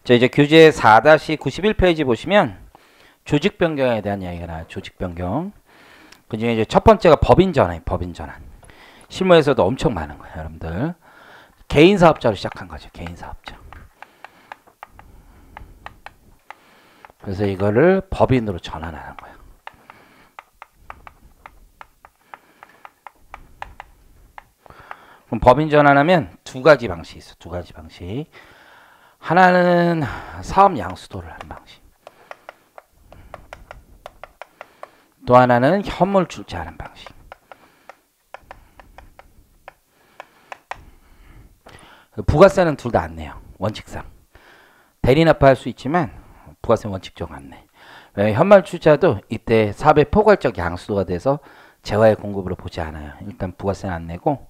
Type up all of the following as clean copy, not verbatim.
자, 이제 교재 4-91페이지 보시면 조직 변경에 대한 이야기가 나와요. 조직 변경. 그중에 이제 첫 번째가 법인 전환이에요. 법인 전환. 실무에서도 엄청 많은 거예요, 여러분들. 개인 사업자로 시작한 거죠. 개인 사업자. 그래서 이거를 법인으로 전환하는 거예요. 그럼 법인 전환하면 두 가지 방식이 있어. 두 가지 방식. 하나는 사업 양수도를 하는 방식. 또 하나는 현물 출자하는 방식. 부가세는 둘 다 안 내요. 원칙상. 대리 납부할 수 있지만 부가세는 원칙적으로 안 내. 왜냐면 현물 출자도 이때 사업의 포괄적 양수도가 돼서 재화의 공급으로 보지 않아요. 일단 부가세는 안 내고,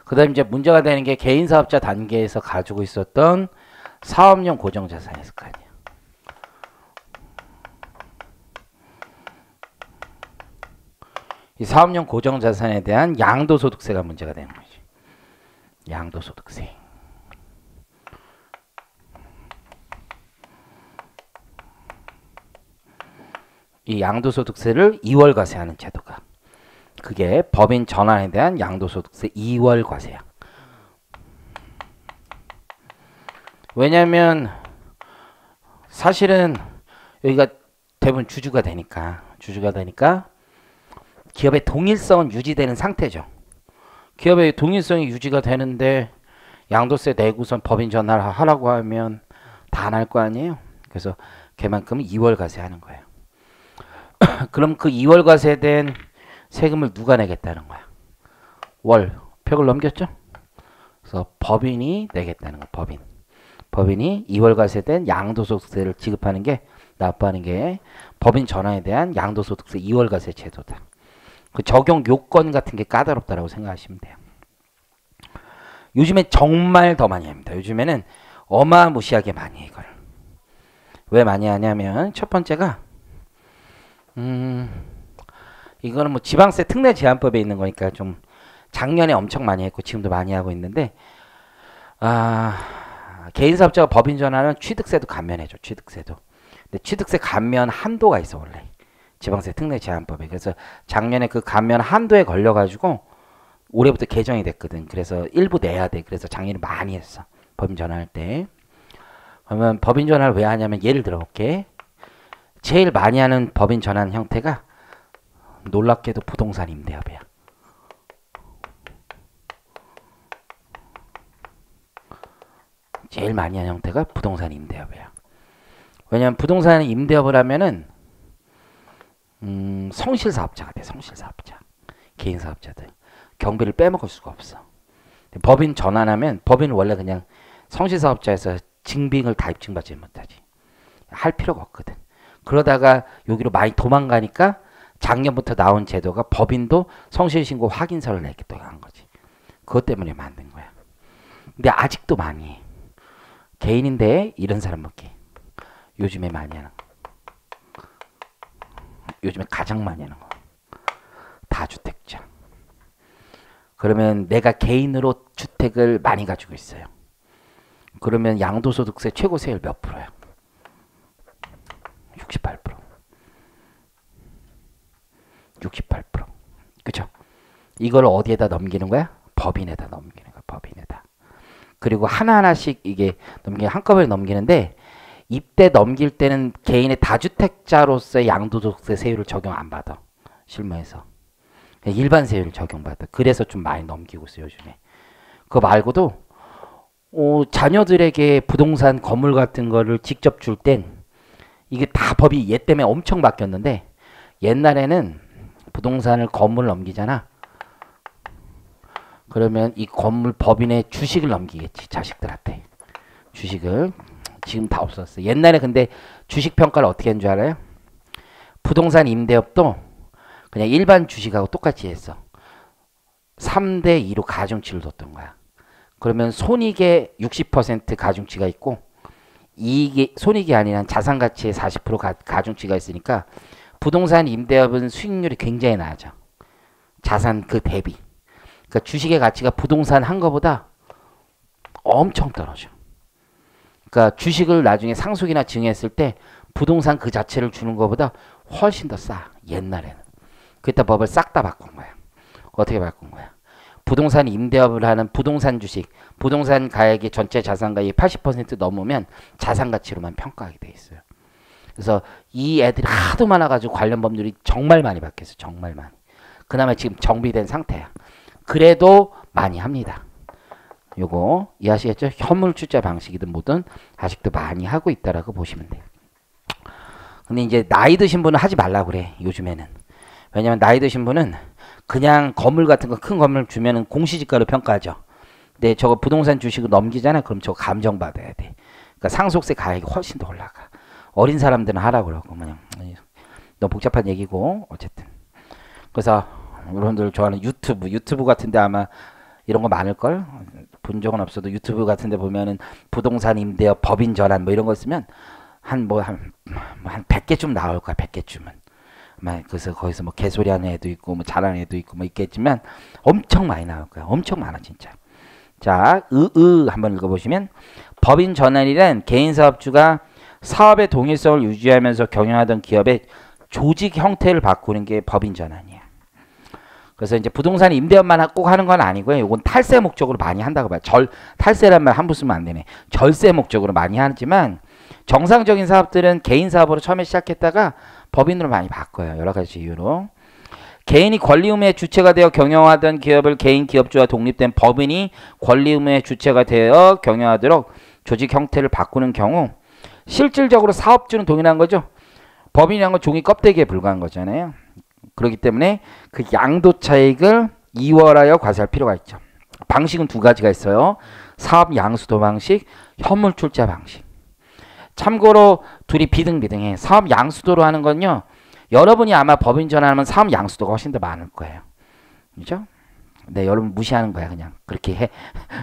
그 다음에 이제 문제가 되는 게 개인 사업자 단계에서 가지고 있었던 사업용 고정자산이 있을 거 아니에요. 이 사업용 고정자산에 대한 양도소득세가 문제가 되는 거죠. 양도소득세. 이 양도소득세를 2월 과세하는 제도가, 그게 법인 전환에 대한 양도소득세 2월 과세야. 왜냐면 사실은 여기가 대부분 주주가 되니까 기업의 동일성은 유지되는 상태죠. 기업의 동일성이 유지가 되는데 양도세 내고선 법인 전환을 하라고 하면 다 안 할 거 아니에요. 그래서 걔만큼은 2월 과세하는 거예요. 그럼 그 2월 과세된 세금을 누가 내겠다는 거야? 월 벽을 넘겼죠? 그래서 법인이 내겠다는 거야. 법인이 2월 과세된 양도소득세를 지급하는 게, 납부하는 게 법인 전환에 대한 양도소득세 2월 과세 제도다. 그 적용 요건 같은 게 까다롭다라고 생각하시면 돼요. 요즘엔 정말 더 많이 합니다. 요즘에는 어마무시하게 많이 해요, 이걸. 왜 많이 하냐면 첫 번째가 이거는 뭐 지방세 특례 제한법에 있는 거니까 좀 작년에 엄청 많이 했고 지금도 많이 하고 있는데, 개인 사업자가 법인 전환은 취득세도 감면해줘. 취득세도. 근데 취득세 감면 한도가 있어 원래. 지방세 특례 제한법에. 그래서 작년에 그 감면 한도에 걸려가지고 올해부터 개정이 됐거든. 그래서 일부 내야 돼. 그래서 작년에 많이 했어. 법인 전환할 때. 그러면 법인 전환을 왜 하냐면 예를 들어 볼게. 제일 많이 하는 법인 전환 형태가 놀랍게도 부동산 임대업이야. 제일 많이 하는 형태가 부동산 임대업이야. 왜냐면 부동산 임대업을 하면은 성실사업자가 돼. 성실사업자. 개인 사업자들. 경비를 빼먹을 수가 없어. 법인 전환하면, 법인은 원래 그냥 성실사업자에서 증빙을 다 입증받지 못하지. 할 필요가 없거든. 그러다가 여기로 많이 도망가니까 작년부터 나온 제도가 법인도 성실신고 확인서를 내겠다고 한 거지. 그것 때문에 만든 거야. 근데 아직도 많이 해. 개인인데 이런 사람 먹기. 요즘에 많이 하는 거. 요즘에 가장 많이 하는 거. 다주택자. 그러면 내가 개인으로 주택을 많이 가지고 있어요. 그러면 양도소득세 최고 세율 몇 프로야? 68%. 68%. 그쵸? 이걸 어디에다 넘기는 거야? 법인에다 넘기는 거야. 법인에다. 그리고 하나하나씩 이게 한꺼번에 넘기는데, 이때 넘길 때는 개인의 다주택자로서의 양도소득세 세율을 적용 안 받아. 실무에서. 일반 세율을 적용받아. 그래서 좀 많이 넘기고 있어요, 요즘에. 그거 말고도 자녀들에게 부동산 건물 같은 거를 직접 줄 땐 이게 다 법이 얘 때문에 엄청 바뀌었는데, 옛날에는 부동산을 건물을 넘기잖아. 그러면 이 건물 법인의 주식을 넘기겠지. 자식들한테. 주식을. 지금 다 없었어. 옛날에 근데 주식 평가를 어떻게 한 줄 알아요? 부동산 임대업도 그냥 일반 주식하고 똑같이 했어. 3대2로 가중치를 뒀던 거야. 그러면 손익의 60% 가중치가 있고, 이익이 손익이 아니라 자산 가치의 40% 가중치가 있으니까 부동산 임대업은 수익률이 굉장히 낮아. 자산 그 대비. 그러니까 주식의 가치가 부동산 한 거보다 엄청 떨어져. 그러니까 주식을 나중에 상속이나 증여했을 때 부동산 그 자체를 주는 것보다 훨씬 더 싸. 옛날에는. 그때 법을 싹 다 바꾼 거야. 어떻게 바꾼 거야? 부동산 임대업을 하는 부동산 주식, 부동산 가액이 전체 자산 가액이 80% 넘으면 자산 가치로만 평가하게 돼 있어요. 그래서 이 애들이 하도 많아가지고 관련 법률이 정말 많이 바뀌었어요. 정말 많이. 그나마 지금 정비된 상태야. 그래도 많이 합니다. 요거 이해하시겠죠? 현물 출자 방식이든 뭐든 아직도 많이 하고 있다라고 보시면 돼요. 근데 이제 나이 드신 분은 하지 말라고 그래. 요즘에는. 왜냐면 나이 드신 분은 그냥 건물 같은 거 큰 건물 주면은 공시지가로 평가하죠. 근데 저거 부동산 주식을 넘기잖아. 그럼 저거 감정받아야 돼. 그러니까 상속세 가액이 훨씬 더 올라가. 어린 사람들은 하라고 그러고 그냥 너무 복잡한 얘기고 어쨌든. 그래서 여러분들 좋아하는 유튜브 같은데 아마 이런 거 많을걸? 본 적은 없어도 유튜브 같은데 보면은 부동산 임대업 법인 전환 뭐 이런 거 쓰면 한 100개쯤 나올 거야. 100개쯤은. 그래서 거기서 뭐 개소리하는 애도 있고 뭐 잘하는 애도 있고 뭐 있겠지만 엄청 많이 나올 거야. 엄청 많아 진짜. 자, 한번 읽어보시면 법인 전환이란 개인 사업주가 사업의 동일성을 유지하면서 경영하던 기업의 조직 형태를 바꾸는 게 법인 전환이야. 그래서 이제 부동산 임대업만 꼭 하는 건 아니고요. 이건 탈세 목적으로 많이 한다고 봐요. 탈세란 말 함부로 쓰면 안 되네. 절세 목적으로 많이 하지만 정상적인 사업들은 개인 사업으로 처음에 시작했다가 법인으로 많이 바꿔요. 여러 가지 이유로. 개인이 권리 의무의 주체가 되어 경영하던 기업을 개인 기업주와 독립된 법인이 권리 의무의 주체가 되어 경영하도록 조직 형태를 바꾸는 경우 실질적으로 사업주는 동일한 거죠. 법인이란 건 종이 껍데기에 불과한 거잖아요. 그렇기 때문에 그 양도 차익을 이월하여 과세할 필요가 있죠. 방식은 두 가지가 있어요. 사업 양수도 방식, 현물 출자 방식. 참고로 둘이 비등비등해. 사업 양수도로 하는 건요. 여러분이 아마 법인 전환하면 사업 양수도가 훨씬 더 많을 거예요. 그죠? 네, 여러분 무시하는 거야. 그냥 그렇게 해.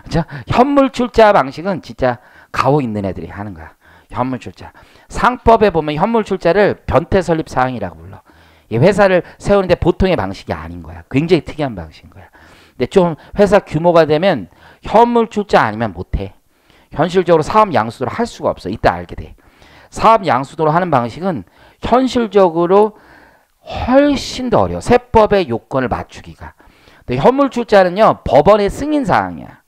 그죠? 현물 출자 방식은 진짜 가오 있는 애들이 하는 거야. 현물 출자. 상법에 보면 현물 출자를 변태 설립 사항이라고 불러. 이 회사를 세우는데 보통의 방식이 아닌 거야. 굉장히 특이한 방식인 거야. 근데 좀 회사 규모가 되면 현물 출자 아니면 못해. 현실적으로 사업 양수도로 할 수가 없어. 이따 알게 돼. 사업 양수도로 하는 방식은 현실적으로 훨씬 더 어려워. 세법의 요건을 맞추기가. 근데 현물 출자는요. 법원의 승인 사항이야.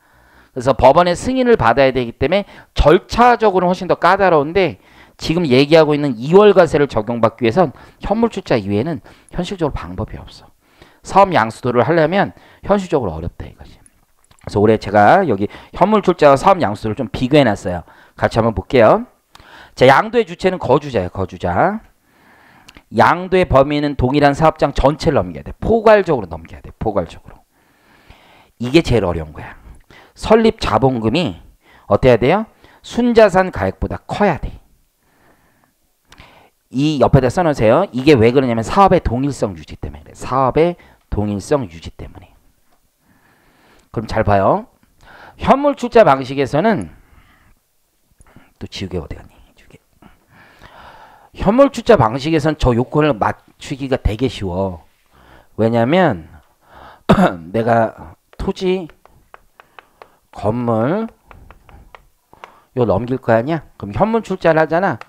그래서 법원의 승인을 받아야 되기 때문에 절차적으로는 훨씬 더 까다로운데 지금 얘기하고 있는 2월 과세를 적용받기 위해선 현물 출자 이외에는 현실적으로 방법이 없어. 사업 양수도를 하려면 현실적으로 어렵다 이거지. 그래서 올해 제가 여기 현물 출자와 사업 양수도를 좀 비교해 놨어요. 같이 한번 볼게요. 자, 양도의 주체는 거주자예요. 거주자. 양도의 범위는 동일한 사업장 전체를 넘겨야 돼. 포괄적으로 넘겨야 돼. 포괄적으로. 이게 제일 어려운 거야. 설립 자본금이 어때야 돼요? 순자산 가액보다 커야 돼. 이 옆에다 써놓으세요. 이게 왜 그러냐면 사업의 동일성 유지 때문에 그래. 사업의 동일성 유지 때문에. 그럼 잘 봐요. 현물 출자 방식에서는 또 지우개 어디 갔니? 지우개. 현물 출자 방식에서는 저 요건을 맞추기가 되게 쉬워. 왜냐면 내가 토지, 건물 요 넘길 거 아니야? 그럼 현물 출자를 하잖아.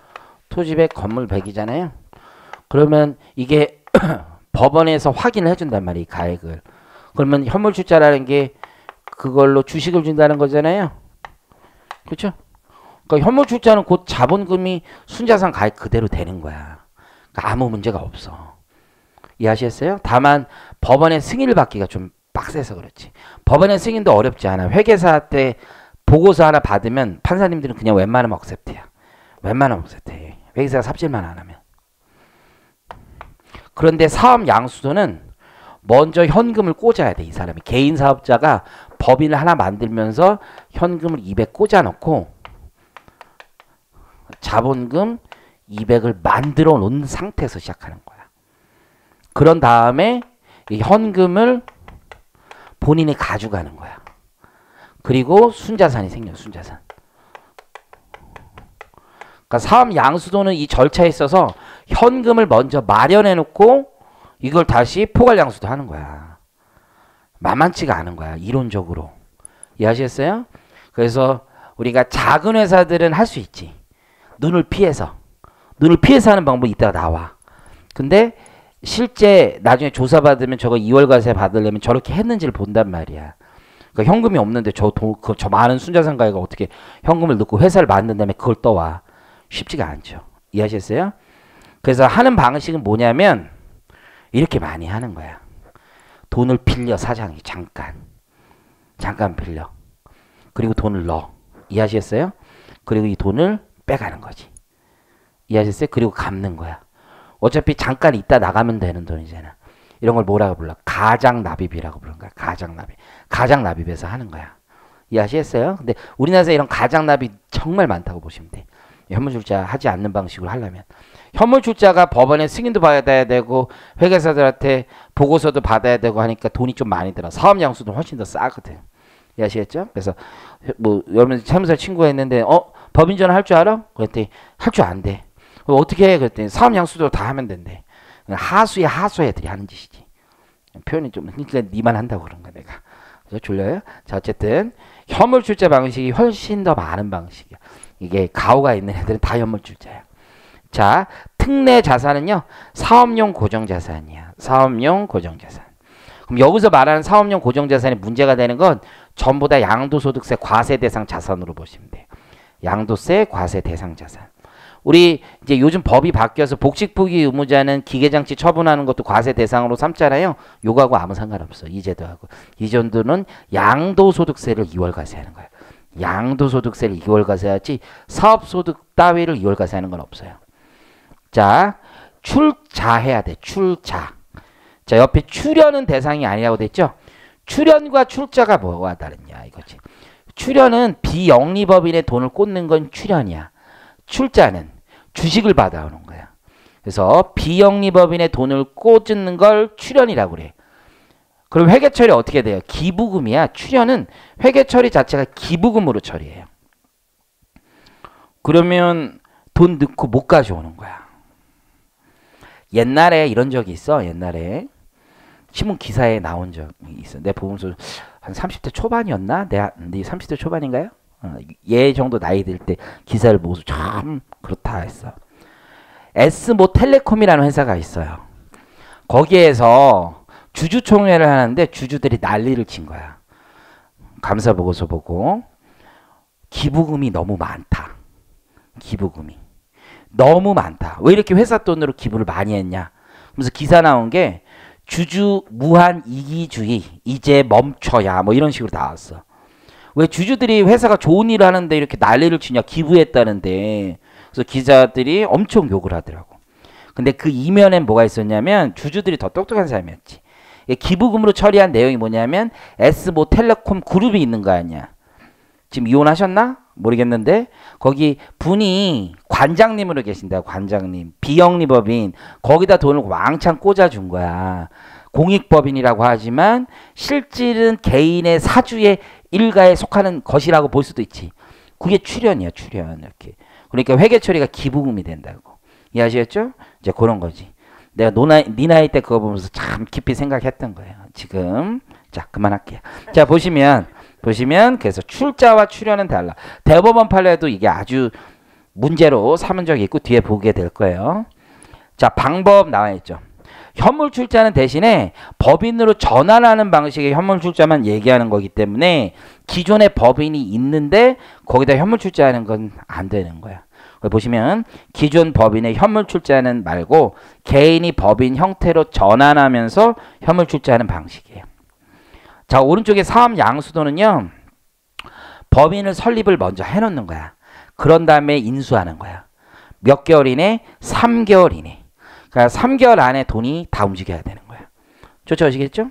토지 100, 건물 100이잖아요. 그러면 이게 법원에서 확인을 해준단 말이에요. 가액을. 그러면 현물 출자라는 게 그걸로 주식을 준다는 거잖아요. 그렇죠? 그러니까 현물 출자는 곧 자본금이 순자산 가액 그대로 되는 거야. 그러니까 아무 문제가 없어. 이해하셨어요? 다만 법원의 승인을 받기가 좀 빡세서 그렇지. 법원의 승인도 어렵지 않아. 회계사 때 보고서 하나 받으면 판사님들은 그냥 웬만하면 억셉트야. 웬만하면 억셉트해. 회계사가 삽질만 안 하면. 그런데 사업 양수도는 먼저 현금을 꽂아야 돼. 이 사람이. 개인 사업자가 법인을 하나 만들면서 현금을 200 꽂아 놓고 자본금 200을 만들어 놓은 상태에서 시작하는 거야. 그런 다음에 이 현금을 본인이 가져가는 거야. 그리고 순자산이 생겨. 순자산. 그러니까 사업 양수도는 이 절차에 있어서 현금을 먼저 마련해 놓고 이걸 다시 포괄 양수도 하는 거야. 만만치가 않은 거야. 이론적으로. 이해하시겠어요? 그래서 우리가 작은 회사들은 할 수 있지. 눈을 피해서 하는 방법이 이따가 나와. 근데 실제 나중에 조사받으면 저거 2월 과세 받으려면 저렇게 했는지를 본단 말이야. 그러니까 현금이 없는데 저 많은 순자산 가액을 어떻게 현금을 넣고 회사를 만든 다음에 그걸 떠와. 쉽지가 않죠. 이해하셨어요? 그래서 하는 방식은 뭐냐면 이렇게 많이 하는 거야. 돈을 빌려 사장이 잠깐 빌려. 그리고 돈을 넣어. 이해하셨어요? 그리고 이 돈을 빼가는 거지. 이해하셨어요? 그리고 갚는 거야. 어차피 잠깐 있다 나가면 되는 돈이잖아. 이런 걸 뭐라고 불러? 가장납입이라고 부르는 거야. 가장납입. 가장납입에서 하는 거야. 이해하시겠어요? 근데 우리나라에서 이런 가장납입 정말 많다고 보시면 돼. 현물출자 하지 않는 방식으로 하려면. 현물출자가 법원에 승인도 받아야 되고 회계사들한테 보고서도 받아야 되고 하니까 돈이 좀 많이 들어. 사업양수도 훨씬 더 싸거든. 이해하시겠죠? 그래서 뭐 여러분 세무사 친구가 있는데 법인전화 할 줄 알아? 그랬더니 할 줄 안 돼. 어떻게 해? 그랬더니 사업양수도 다 하면 된대. 하수의 하수 애들이 하는 짓이지. 표현이 좀 그러니까 니만 한다고 그런 거야 내가. 그래서 졸려요? 자 어쨌든 현물출자 방식이 훨씬 더 많은 방식이야. 이게 가오가 있는 애들은 다 현물출자야. 자 특례 자산은요 사업용 고정자산이야. 사업용 고정자산. 그럼 여기서 말하는 사업용 고정자산이 문제가 되는 건 전부 다 양도소득세 과세 대상 자산으로 보시면 돼요. 양도세 과세 대상 자산. 우리 이제 요즘 법이 바뀌어서 복식부기 의무자는 기계장치 처분하는 것도 과세 대상으로 삼잖아요. 요거하고 아무 상관없어. 이 제도하고. 이 정도는 양도소득세를 2월 과세하는 거야. 양도소득세를 2월 과세하지 사업소득 따위를 2월 과세하는 건 없어요. 자, 출자해야 돼. 출자. 자, 옆에 출연은 대상이 아니라고 됐죠? 출연과 출자가 뭐가 다르냐 이거지. 출연은 비영리법인의 돈을 꽂는 건 출연이야. 출자는 주식을 받아오는 거야. 그래서 비영리법인의 돈을 꽂는 걸 출연이라고 그래. 그럼 회계처리 어떻게 돼요? 기부금이야. 출연은 회계처리 자체가 기부금으로 처리해요. 그러면 돈 넣고 못 가져오는 거야. 옛날에 이런 적이 있어. 옛날에 신문 기사에 나온 적이 있어. 내 보면서 한 30대 초반이었나? 네 30대 초반인가요? 얘 정도 나이 들 때 기사를 보고서 참 그렇다 했어. S모텔레콤이라는 회사가 있어요. 거기에서 주주총회를 하는데 주주들이 난리를 친 거야. 감사 보고서 보고 기부금이 너무 많다. 기부금이 너무 많다. 왜 이렇게 회사 돈으로 기부를 많이 했냐. 그래서 기사 나온 게 주주 무한 이기주의 이제 멈춰야 뭐 이런 식으로 나왔어. 왜 주주들이 회사가 좋은 일을 하는데 이렇게 난리를 치냐. 기부했다는데. 그래서 기자들이 엄청 욕을 하더라고. 근데 그 이면엔 뭐가 있었냐면 주주들이 더 똑똑한 사람이었지. 기부금으로 처리한 내용이 뭐냐면 S모텔레콤 그룹이 있는 거 아니야. 지금 이혼하셨나? 모르겠는데 거기 분이 관장님으로 계신다. 관장님. 비영리법인. 거기다 돈을 왕창 꽂아준 거야. 공익법인이라고 하지만 실질은 개인의 사주의 일가에 속하는 것이라고 볼 수도 있지. 그게 출연이야. 출연. 이렇게. 그러니까 회계처리가 기부금이 된다고. 이해하시겠죠? 이제 그런 거지. 내가 네 나이 때 그거 보면서 참 깊이 생각했던 거예요. 지금. 자 그만할게요. 자 보시면 그래서 출자와 출연은 달라. 대법원 판례도 이게 아주 문제로 삼은 적이 있고 뒤에 보게 될 거예요. 자 방법 나와 있죠. 현물출자는 대신에 법인으로 전환하는 방식의 현물출자만 얘기하는 거기 때문에 기존에 법인이 있는데 거기다 현물출자하는 건 안 되는 거야. 보시면 기존 법인의 현물출자는 말고 개인이 법인 형태로 전환하면서 현물출자하는 방식이에요. 자 오른쪽에 사업양수도는요. 법인을 설립을 먼저 해놓는 거야. 그런 다음에 인수하는 거야. 몇 개월 이내? 3개월 이내. 그러니까 3개월 안에 돈이 다 움직여야 되는 거야. 쫓아오시겠죠?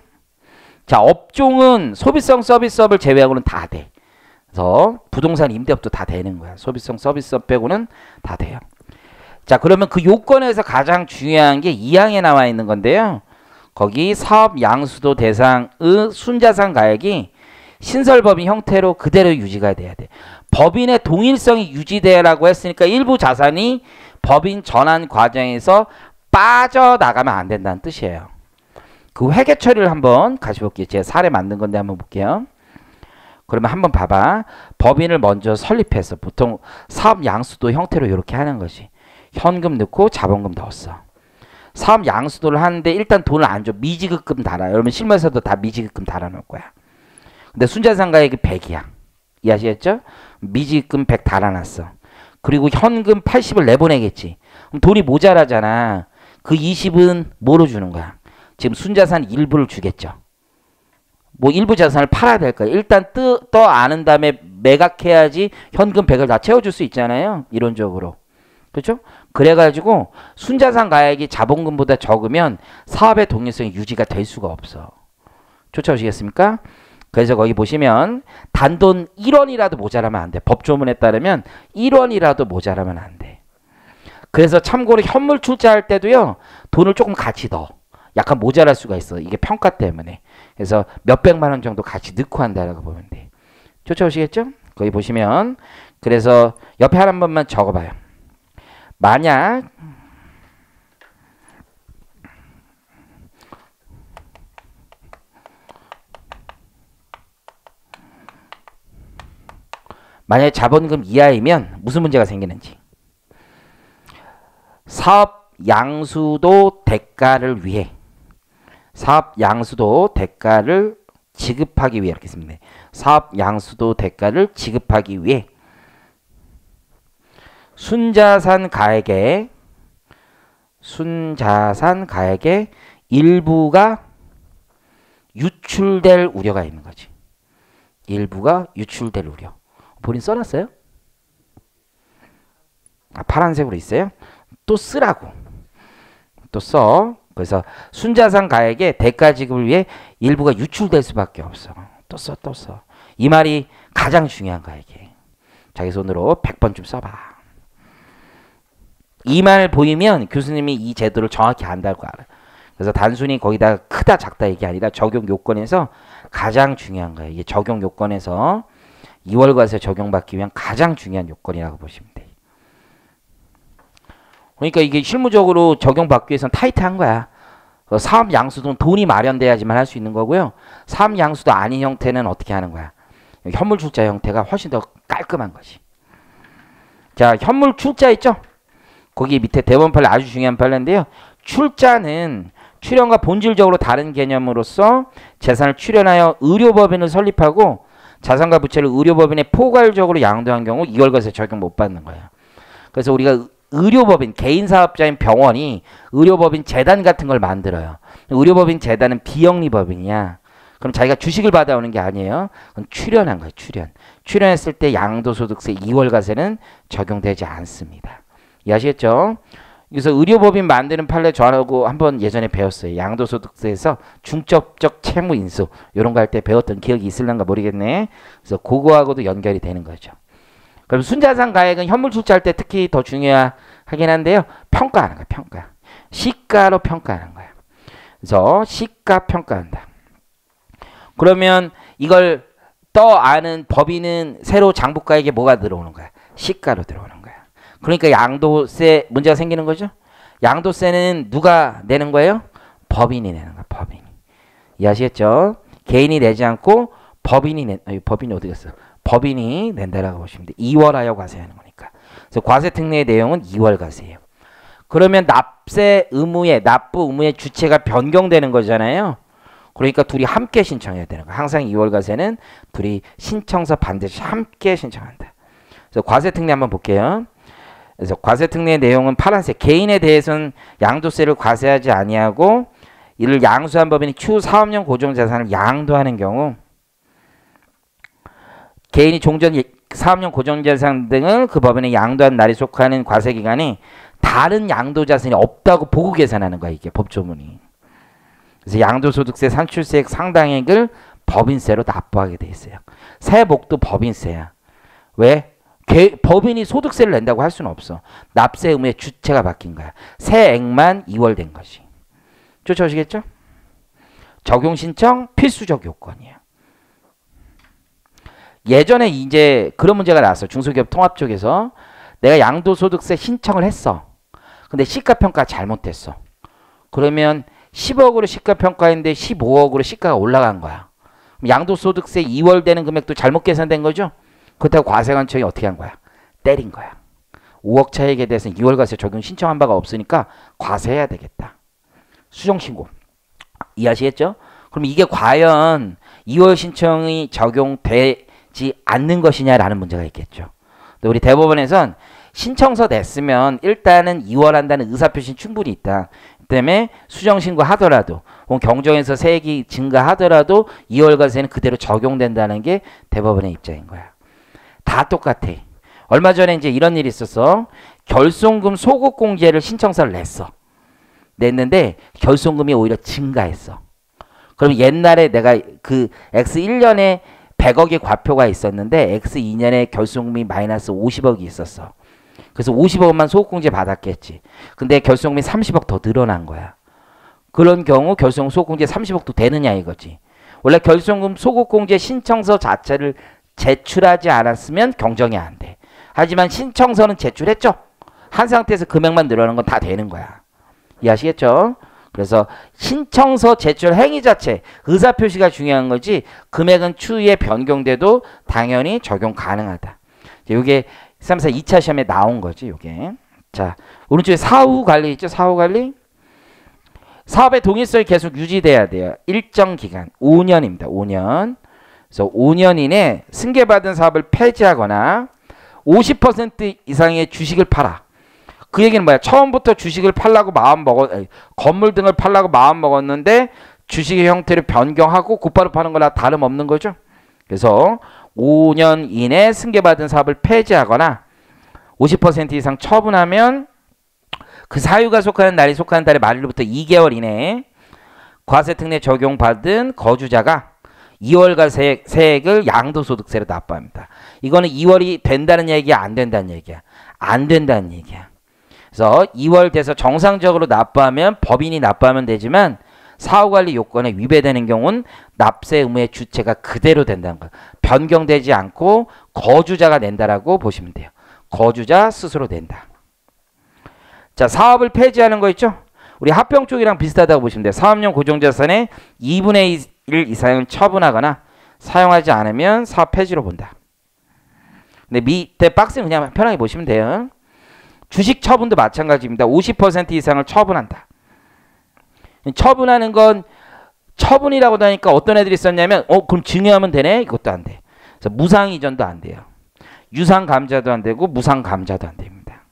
자 업종은 소비성 서비스업을 제외하고는 다 돼. 그래서 부동산 임대업도 다 되는 거야. 소비성 서비스업 빼고는 다 돼요. 자 그러면 그 요건에서 가장 중요한 게 2항에 나와 있는 건데요. 거기 사업 양수도 대상의 순자산 가액이 신설법인 형태로 그대로 유지가 돼야 돼. 법인의 동일성이 유지되라고 했으니까 일부 자산이 법인 전환 과정에서 빠져나가면 안 된다는 뜻이에요. 그 회계 처리를 한번 같이 볼게요. 제가 사례 만든 건데 한번 볼게요. 그러면 한번 봐봐. 법인을 먼저 설립해서 보통 사업 양수도 형태로 이렇게 하는 거지. 현금 넣고 자본금 넣었어. 사업 양수도를 하는데 일단 돈을 안 줘. 미지급금 달아. 여러분 실무에서도 다 미지급금 달아놓을 거야. 근데 순자산가액이 100이야. 이해하시겠죠? 미지급금 100 달아놨어. 그리고 현금 80을 내보내겠지. 그럼 돈이 모자라잖아. 그 20은 뭐로 주는 거야? 지금 순자산 일부를 주겠죠. 뭐 일부 자산을 팔아야 될 거야. 일단 떠 안은 다음에 매각해야지 현금 100을 다 채워줄 수 있잖아요. 이론적으로. 그렇죠? 그래가지고 순자산 가액이 자본금보다 적으면 사업의 독립성이 유지가 될 수가 없어. 쫓아오시겠습니까? 그래서 거기 보시면 단돈 1원이라도 모자라면 안 돼. 법조문에 따르면 1원이라도 모자라면 안 돼. 그래서 참고로 현물 출자할 때도요. 돈을 조금 같이 넣어. 약간 모자랄 수가 있어. 이게 평가 때문에. 그래서 몇백만 원 정도 같이 넣고 한다라고 보면 돼. 쫓아오시겠죠? 거기 보시면 그래서 옆에 한 번만 적어봐요. 만약 만약에 자본금 이하이면 무슨 문제가 생기는지. 사업 양수도 대가를 위해 사업 양수도 대가를 지급하기 위해 이렇게 씁니다. 사업 양수도 대가를 지급하기 위해 순자산 가액의 일부가 유출될 우려가 있는 거지. 일부가 유출될 우려. 본인 써놨어요? 아, 파란색으로 있어요? 또 쓰라고. 또 써. 그래서 순자산 가액의 대가 지급을 위해 일부가 유출될 수밖에 없어. 또 써, 또 써. 이 말이 가장 중요한 거야, 이게. 자기 손으로 100번쯤 써봐. 이 말 보이면 교수님이 이 제도를 정확히 안다고 알아. 그래서 단순히 거기다 크다 작다 얘기 아니라 적용 요건에서 가장 중요한 거예요. 이게 적용 요건에서 2월과세 적용받기 위한 가장 중요한 요건이라고 보시면 돼요. 그러니까 이게 실무적으로 적용받기 위해서는 타이트한 거야. 사업 양수도는 돈이 마련돼야지만 할 수 있는 거고요. 사업 양수도 아닌 형태는 어떻게 하는 거야? 현물 출자 형태가 훨씬 더 깔끔한 거지. 자, 현물 출자 있죠? 거기 밑에 대본 판례 아주 중요한 판례인데요. 출자는 출연과 본질적으로 다른 개념으로서 재산을 출연하여 의료법인을 설립하고 자산과 부채를 의료법인에 포괄적으로 양도한 경우 2월과세 적용 못 받는 거야. 그래서 우리가 의료법인, 개인사업자인 병원이 의료법인 재단 같은 걸 만들어요. 의료법인 재단은 비영리법인이야. 그럼 자기가 주식을 받아오는 게 아니에요. 그건 출연한 거예요. 출연. 출연했을 때 양도소득세 2월과세는 적용되지 않습니다. 이해하시겠죠? 그래서 의료법인 만드는 판례 저하고 한번 예전에 배웠어요. 양도소득세에서 중첩적 채무인수 이런 거 할 때 배웠던 기억이 있을런가 모르겠네. 그래서 그거하고도 연결이 되는 거죠. 그럼 순자산 가액은 현물 출자할 때 특히 더 중요하긴 한데요. 평가하는 거야. 평가. 시가로 평가하는 거야. 그래서 시가 평가한다. 그러면 이걸 떠아는 법인은 새로 장부가액에 뭐가 들어오는 거야? 시가로 들어오는 거야. 그러니까 양도세 문제가 생기는 거죠. 양도세는 누가 내는 거예요? 법인이 내는 거야. 법인이. 이해하시겠죠? 개인이 내지 않고 법인이 법인이 어디 갔어? 법인이 낸다라고 보시면 돼. 2월하여 과세하는 거니까. 그래서 과세 특례의 내용은 2월 과세예요. 그러면 납세 의무의 납부 의무의 주체가 변경되는 거잖아요. 그러니까 둘이 함께 신청해야 되는 거야. 항상 2월 과세는 둘이 신청서 반드시 함께 신청한다. 그래서 과세 특례 한번 볼게요. 그래서 과세 특례의 내용은 파란색. 개인에 대해서는 양도세를 과세하지 아니하고 이를 양수한 법인이 추후 사업용 고정자산을 양도하는 경우 개인이 종전 사업용 고정자산 등을 그 법인에 양도한 날이 속하는 과세기간이 다른 양도자산이 없다고 보고 계산하는 거야. 이게 법조문이. 그래서 양도소득세 산출세액 상당액을 법인세로 납부하게 돼 있어요. 세목도 법인세야. 왜? 법인이 소득세를 낸다고 할 수는 없어. 납세 의무의 주체가 바뀐 거야. 세액만 2월된 것이. 쫓아오시겠죠? 적용 신청 필수적 요건이에요. 예전에 이제 그런 문제가 나왔어. 중소기업 통합 쪽에서 내가 양도소득세 신청을 했어. 근데 시가평가 잘못됐어. 그러면 10억으로 시가평가했는데 15억으로 시가가 올라간 거야. 양도소득세 2월 되는 금액도 잘못 계산된 거죠. 그렇다고 과세관청이 어떻게 한 거야? 때린 거야. 5억 차익에 대해서는 2월 과세 적용 신청한 바가 없으니까 과세해야 되겠다. 수정신고. 이해하시겠죠? 그럼 이게 과연 2월 신청이 적용되지 않는 것이냐라는 문제가 있겠죠. 우리 대법원에선 신청서 냈으면 일단은 2월 한다는 의사표시는 충분히 있다. 때문에 수정신고 하더라도 혹은 경정에서 세액이 증가하더라도 2월 과세는 그대로 적용된다는 게 대법원의 입장인 거야. 다 똑같아. 얼마 전에 이제 이런 일이 있었어. 결손금 소급 공제를 신청서를 냈는데 결손금이 오히려 증가했어. 그럼 옛날에 내가 그 X 1년에 100억의 과표가 있었는데 X 2년에 결손금이 마이너스 50억이 있었어. 그래서 50억만 소급공제 받았겠지. 근데 결손금이 30억 더 늘어난 거야. 그런 경우 결손금 소급공제 30억도 되느냐 이거지. 원래 결손금 소급공제 신청서 자체를 제출하지 않았으면 경정이 안 돼. 하지만 신청서는 제출했죠. 한 상태에서 금액만 늘어나는 건 다 되는 거야. 이해하시겠죠? 그래서 신청서 제출 행위 자체 의사표시가 중요한 거지 금액은 추후에 변경돼도 당연히 적용 가능하다. 이게 3, 4, 2차 시험에 나온 거지, 요게. 자, 오른쪽에 사후 관리 있죠? 사후 관리. 사업의 동일성이 계속 유지돼야 돼요. 일정 기간, 5년입니다. 5년. 그래서 5년 이내 승계받은 사업을 폐지하거나 50% 이상의 주식을 팔아. 그 얘기는 뭐야? 처음부터 주식을 팔라고 건물 등을 팔라고 마음 먹었는데 주식의 형태를 변경하고 곧바로 파는 거나 다름없는 거죠. 그래서 5년 이내 승계받은 사업을 폐지하거나 50% 이상 처분하면 그 사유가 속하는 날이 속하는 달의 말일로부터 2개월 이내에 과세특례 적용받은 거주자가 2월과 세액을 양도소득세로 납부합니다. 이거는 2월이 된다는 얘기야, 안 된다는 얘기야? 안 된다는 얘기야. 그래서 2월 돼서 정상적으로 납부하면 법인이 납부하면 되지만 사후관리 요건에 위배되는 경우는 납세 의무의 주체가 그대로 된다는 거예요. 변경되지 않고 거주자가 낸다라고 보시면 돼요. 거주자 스스로 낸다. 자, 사업을 폐지하는 거 있죠? 우리 합병 쪽이랑 비슷하다고 보시면 돼요. 사업용 고정자산의 2분의 1 이상은 처분하거나 사용하지 않으면 사업 폐지로 본다. 근데 밑에 박스는 그냥 편하게 보시면 돼요. 주식 처분도 마찬가지입니다. 50% 이상을 처분한다. 처분하는 건 처분이라고 하니까 어떤 애들이 썼냐면 그럼 증여하면 되네? 이것도 안 돼. 그래서 무상 이전도 안 돼요. 유상 감자도 안 되고 무상 감자도 안 됩니다.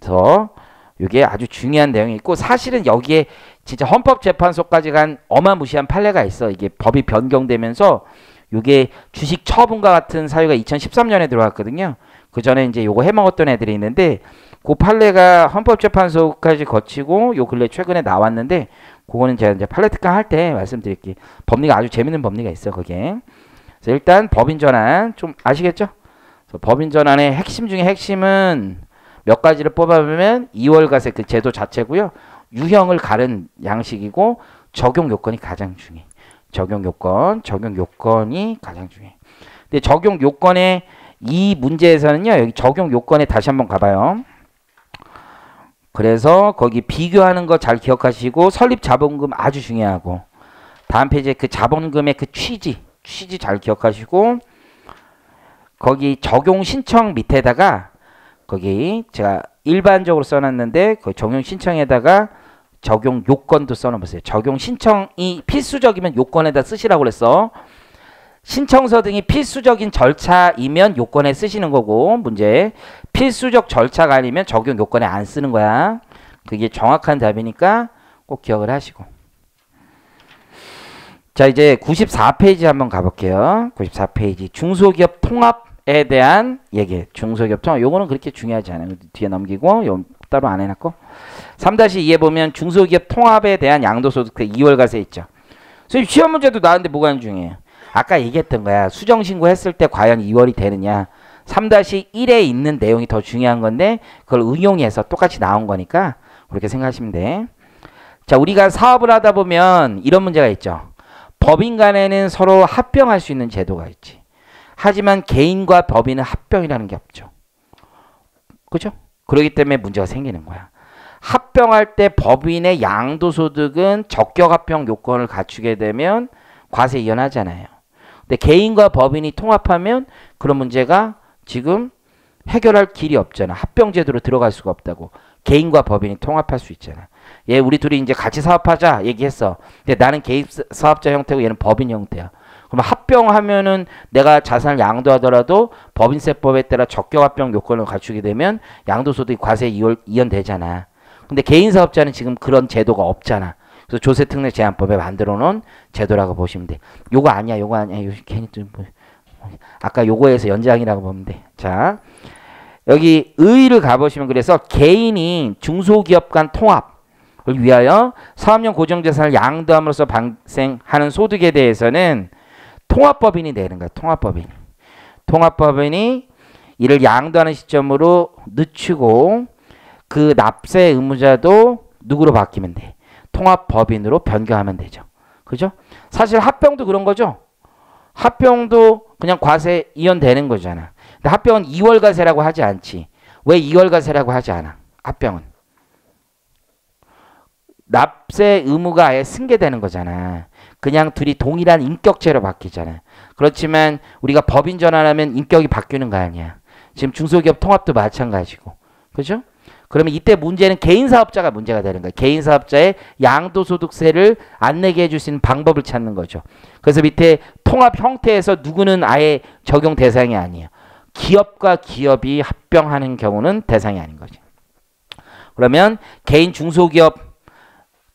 그래서 이게 아주 중요한 내용이 있고 사실은 여기에 진짜 헌법재판소까지 간 어마무시한 판례가 있어. 이게 법이 변경되면서 이게 주식 처분과 같은 사유가 2013년에 들어왔거든요. 그 전에 이제 요거 해먹었던 애들이 있는데 그 판례가 헌법재판소까지 거치고 요 근래 최근에 나왔는데 그거는 제가 이제 판례 특강 할 때 말씀드릴게요. 법리가 아주 재밌는 법리가 있어 거기에. 그래서 일단 법인전환 좀 아시겠죠? 그래서 법인전환의 핵심 중에 핵심은 몇 가지를 뽑아보면 2월과세 그 제도 자체고요. 유형을 가른 양식이고 적용 요건이 가장 중요해. 적용 요건이 가장 중요해. 근데 적용 요건에 이 문제에서는요. 여기 적용 요건에 다시 한번 가봐요. 그래서 거기 비교하는 거 잘 기억하시고 설립 자본금 아주 중요하고 다음 페이지에 그 자본금의 그 취지 잘 기억하시고 거기 적용 신청 밑에다가 거기 제가 일반적으로 써놨는데 그 적용 신청에다가 적용 요건도 써놓으세요. 적용 신청이 필수적이면 요건에다 쓰시라고 그랬어. 신청서 등이 필수적인 절차이면 요건에 쓰시는 거고 문제 필수적 절차가 아니면 적용 요건에 안 쓰는 거야. 그게 정확한 답이니까 꼭 기억을 하시고. 자 이제 94페이지 한번 가볼게요. 94페이지 중소기업 통합에 대한 얘기. 중소기업 통합 요거는 그렇게 중요하지 않아요. 뒤에 넘기고 요 따로 안 해놨고 3-2에 보면 중소기업 통합에 대한 양도소득세 2월 과세 있죠. 선생님 시험 문제도 나왔는데 뭐가 중요해요? 아까 얘기했던 거야. 수정신고 했을 때 과연 2월이 되느냐. 3-1에 있는 내용이 더 중요한 건데 그걸 응용해서 똑같이 나온 거니까 그렇게 생각하시면 돼. 자, 우리가 사업을 하다 보면 이런 문제가 있죠. 법인 간에는 서로 합병할 수 있는 제도가 있지. 하지만 개인과 법인은 합병이라는 게 없죠. 그죠? 그렇기 때문에 문제가 생기는 거야. 합병할 때 법인의 양도소득은 적격합병 요건을 갖추게 되면 과세 이연하잖아요. 근데 개인과 법인이 통합하면 그런 문제가 지금 해결할 길이 없잖아. 합병제도로 들어갈 수가 없다고. 개인과 법인이 통합할 수 있잖아. 얘 우리 둘이 이제 같이 사업하자 얘기했어. 근데 나는 개인 사업자 형태고 얘는 법인 형태야. 그럼 합병하면은 내가 자산을 양도하더라도 법인세법에 따라 적격 합병 요건을 갖추게 되면 양도소득이 과세 이연되잖아. 근데 개인 사업자는 지금 그런 제도가 없잖아. 그래서 조세특례 제한법에 만들어 놓은 제도라고 보시면 돼. 요거 아니야. 요거 아니야. 요 괜히 또 뭐, 아까 요거에서 연장이라고 보면 돼. 자, 여기 의의를 가보시면 그래서 개인이 중소기업 간 통합을 위하여 사업용 고정자산을 양도함으로써 발생하는 소득에 대해서는 통합법인이 내는 거야. 통합법인이 이를 양도하는 시점으로 늦추고 그 납세 의무자도 누구로 바뀌면 돼? 통합법인으로 변경하면 되죠. 그죠? 사실 합병도 그런 거죠. 합병도 그냥 과세 이연되는 거잖아. 근데 합병은 2월 과세라고 하지 않지. 왜 2월 과세라고 하지 않아? 합병은 납세 의무가 아예 승계되는 거잖아. 그냥 둘이 동일한 인격제로 바뀌잖아. 그렇지만 우리가 법인 전환하면 인격이 바뀌는 거 아니야. 지금 중소기업 통합도 마찬가지고. 그죠? 그러면 이때 문제는 개인 사업자가 문제가 되는 거야. 개인 사업자의 양도소득세를 안 내게 해줄 수 있는 방법을 찾는 거죠. 그래서 밑에 통합 형태에서 누구는 아예 적용 대상이 아니에요. 기업과 기업이 합병하는 경우는 대상이 아닌 거죠. 그러면 개인 중소기업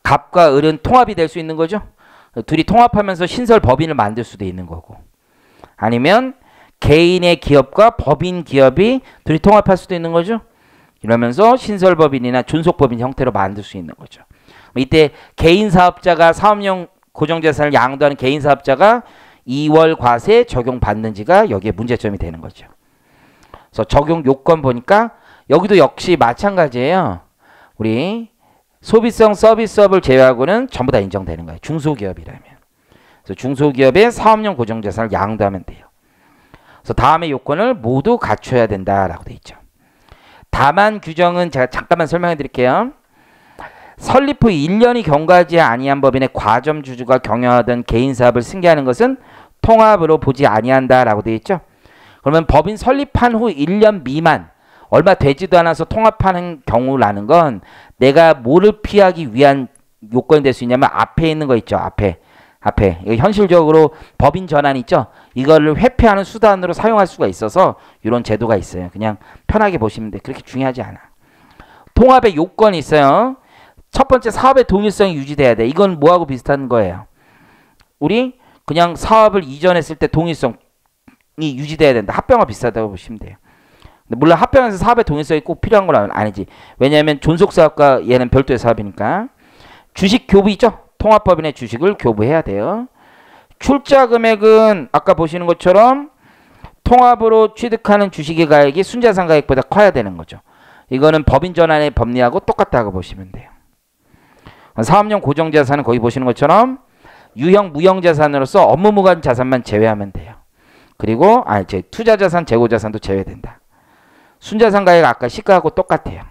갑과 을은 통합이 될 수 있는 거죠. 둘이 통합하면서 신설 법인을 만들 수도 있는 거고. 아니면 개인의 기업과 법인 기업이 둘이 통합할 수도 있는 거죠. 이러면서 신설법인이나 존속법인 형태로 만들 수 있는 거죠. 이때 개인 사업자가 사업용 고정자산을 양도하는 개인 사업자가 2월 과세 적용받는지가 여기에 문제점이 되는 거죠. 그래서 적용 요건 보니까 여기도 역시 마찬가지예요. 우리 소비성 서비스업을 제외하고는 전부 다 인정되는 거예요. 중소기업이라면. 그래서 중소기업의 사업용 고정자산을 양도하면 돼요. 그래서 다음의 요건을 모두 갖춰야 된다라고 돼 있죠. 다만 규정은 제가 잠깐만 설명해 드릴게요. 설립 후 1년이 경과하지 아니한 법인의 과점주주가 경영하던 개인사업을 승계하는 것은 통합으로 보지 아니한다라고 되어 있죠. 그러면 법인 설립한 후 1년 미만 얼마 되지도 않아서 통합하는 경우라는 건 내가 뭐를 피하기 위한 요건이 될 수 있냐면 앞에 있는 거 있죠. 앞에 이거 현실적으로 법인 전환 있죠. 이거를 회피하는 수단으로 사용할 수가 있어서 이런 제도가 있어요. 그냥 편하게 보시면 돼. 그렇게 중요하지 않아. 통합의 요건이 있어요. 첫 번째 사업의 동일성이 유지돼야 돼. 이건 뭐하고 비슷한 거예요. 우리 그냥 사업을 이전했을 때 동일성이 유지돼야 된다. 합병과 비슷하다고 보시면 돼요. 물론 합병해서 사업의 동일성이 꼭 필요한 건 아니지. 왜냐하면 존속사업과 얘는 별도의 사업이니까. 주식 교부이죠. 통합법인의 주식을 교부해야 돼요. 출자 금액은 아까 보시는 것처럼 통합으로 취득하는 주식의 가액이 순자산 가액보다 커야 되는 거죠. 이거는 법인 전환의 법리하고 똑같다고 보시면 돼요. 사업용 고정자산은 거기 보시는 것처럼 유형 무형자산으로서 업무무관 자산만 제외하면 돼요. 그리고 투자자산, 재고자산도 제외된다. 순자산 가액 아까 시가하고 똑같아요.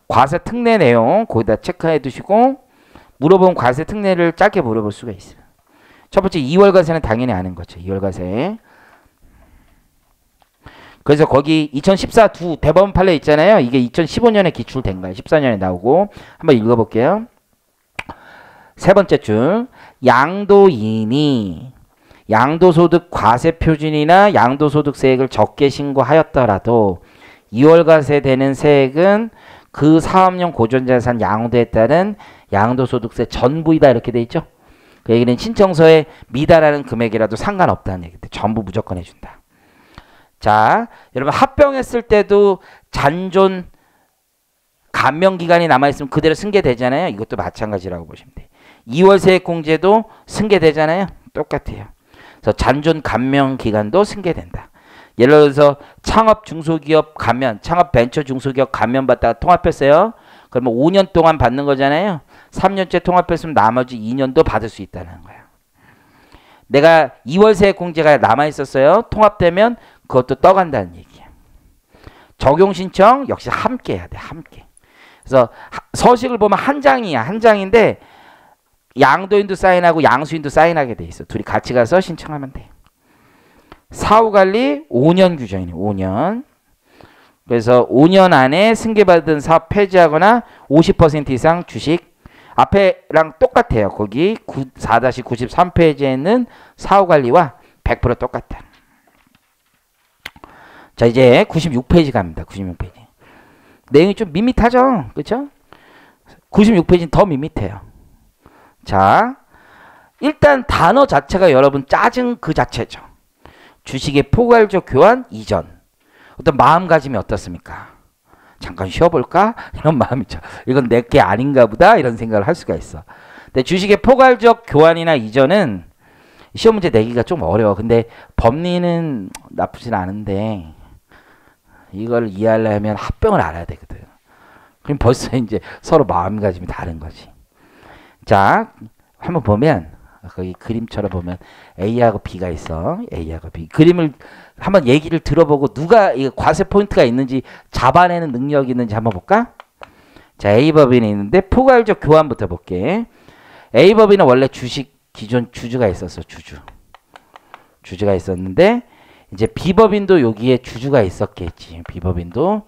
과세 특례 내용 거기다 체크해 두시고 물어본 과세 특례를 짧게 물어볼 수가 있어요. 첫 번째 2월 과세는 당연히 아는 거죠. 2월 과세. 그래서 거기 2014 두 대법원 판례 있잖아요. 이게 2015년에 기출된 거예요. 14년에 나오고 한번 읽어볼게요. 세 번째 줄 양도인이 양도소득 과세 표준이나 양도소득 세액을 적게 신고하였더라도 2월 과세되는 세액은 그 사업용 고정자산 양도에 따른 양도소득세 전부이다 이렇게 돼 있죠. 그 얘기는 신청서에 미달하는 금액이라도 상관없다는 얘기인데 전부 무조건 해준다. 자, 여러분 합병했을 때도 잔존 감면기간이 남아있으면 그대로 승계되잖아요. 이것도 마찬가지라고 보시면 돼요. 2월 세액공제도 승계되잖아요. 똑같아요. 그래서 잔존 감면기간도 승계된다. 예를 들어서 창업 중소기업 감면, 창업 벤처 중소기업 감면 받다가 통합했어요. 그러면 5년 동안 받는 거잖아요. 3년째 통합했으면 나머지 2년도 받을 수 있다는 거야. 내가 2월 세액공제가 남아있었어요. 통합되면 그것도 떠간다는 얘기야. 적용 신청 역시 함께 해야 돼. 함께. 그래서 서식을 보면 한 장이야. 한 장인데 양도인도 사인하고 양수인도 사인하게 돼 있어. 둘이 같이 가서 신청하면 돼. 사후관리 5년 규정이네. 5년. 그래서 5년 안에 승계받은 사업 폐지하거나 50% 이상 주식 앞에랑 똑같아요. 거기 4-93페이지에는 사후관리와 100% 똑같다. 자, 이제 96페이지 갑니다. 96페이지. 내용이 좀 밋밋하죠? 그렇죠? 96페이지는 더 밋밋해요. 자, 일단 단어 자체가 여러분 짜증 그 자체죠. 주식의 포괄적 교환 이전. 어떤 마음가짐이 어떻습니까? 잠깐 쉬어볼까? 이런 마음이죠. 이건 내게 아닌가 보다 이런 생각을 할 수가 있어. 근데 주식의 포괄적 교환이나 이전은 시험 문제 내기가 좀 어려워. 근데 법리는 나쁘진 않은데 이걸 이해하려면 합병을 알아야 되거든. 그럼 벌써 이제 서로 마음가짐이 다른 거지. 자, 한번 보면 거기 그림처럼 보면 A하고 B가 있어. A하고 B. 그림을 한번 얘기를 들어보고 누가 이 과세 포인트가 있는지 잡아내는 능력이 있는지 한번 볼까? 자, A법인이 있는데 포괄적 교환부터 볼게. A법인은 원래 주식 기존 주주가 있었어. 주주가 있었는데 이제 B법인도 여기에 주주가 있었겠지. B법인도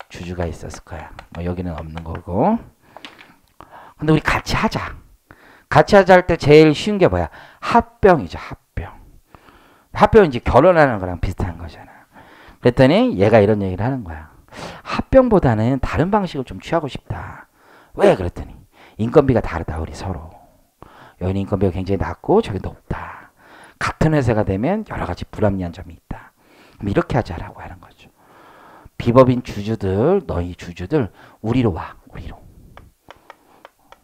주주가 있었을 거야. 뭐 여기는 없는 거고. 근데 우리 같이 하자. 같이 하자 할 때 제일 쉬운 게 뭐야? 합병이죠. 합병. 합병은 이제 결혼하는 거랑 비슷한 거잖아. 그랬더니 얘가 이런 얘기를 하는 거야. 합병보다는 다른 방식을 좀 취하고 싶다. 왜? 그랬더니 인건비가 다르다. 우리 서로. 여기는 인건비가 굉장히 낮고 저기 높다. 같은 회사가 되면 여러 가지 불합리한 점이 있다. 그럼 이렇게 하자라고 하는 거죠. 비법인 주주들, 너희 주주들 우리로 와. 우리로.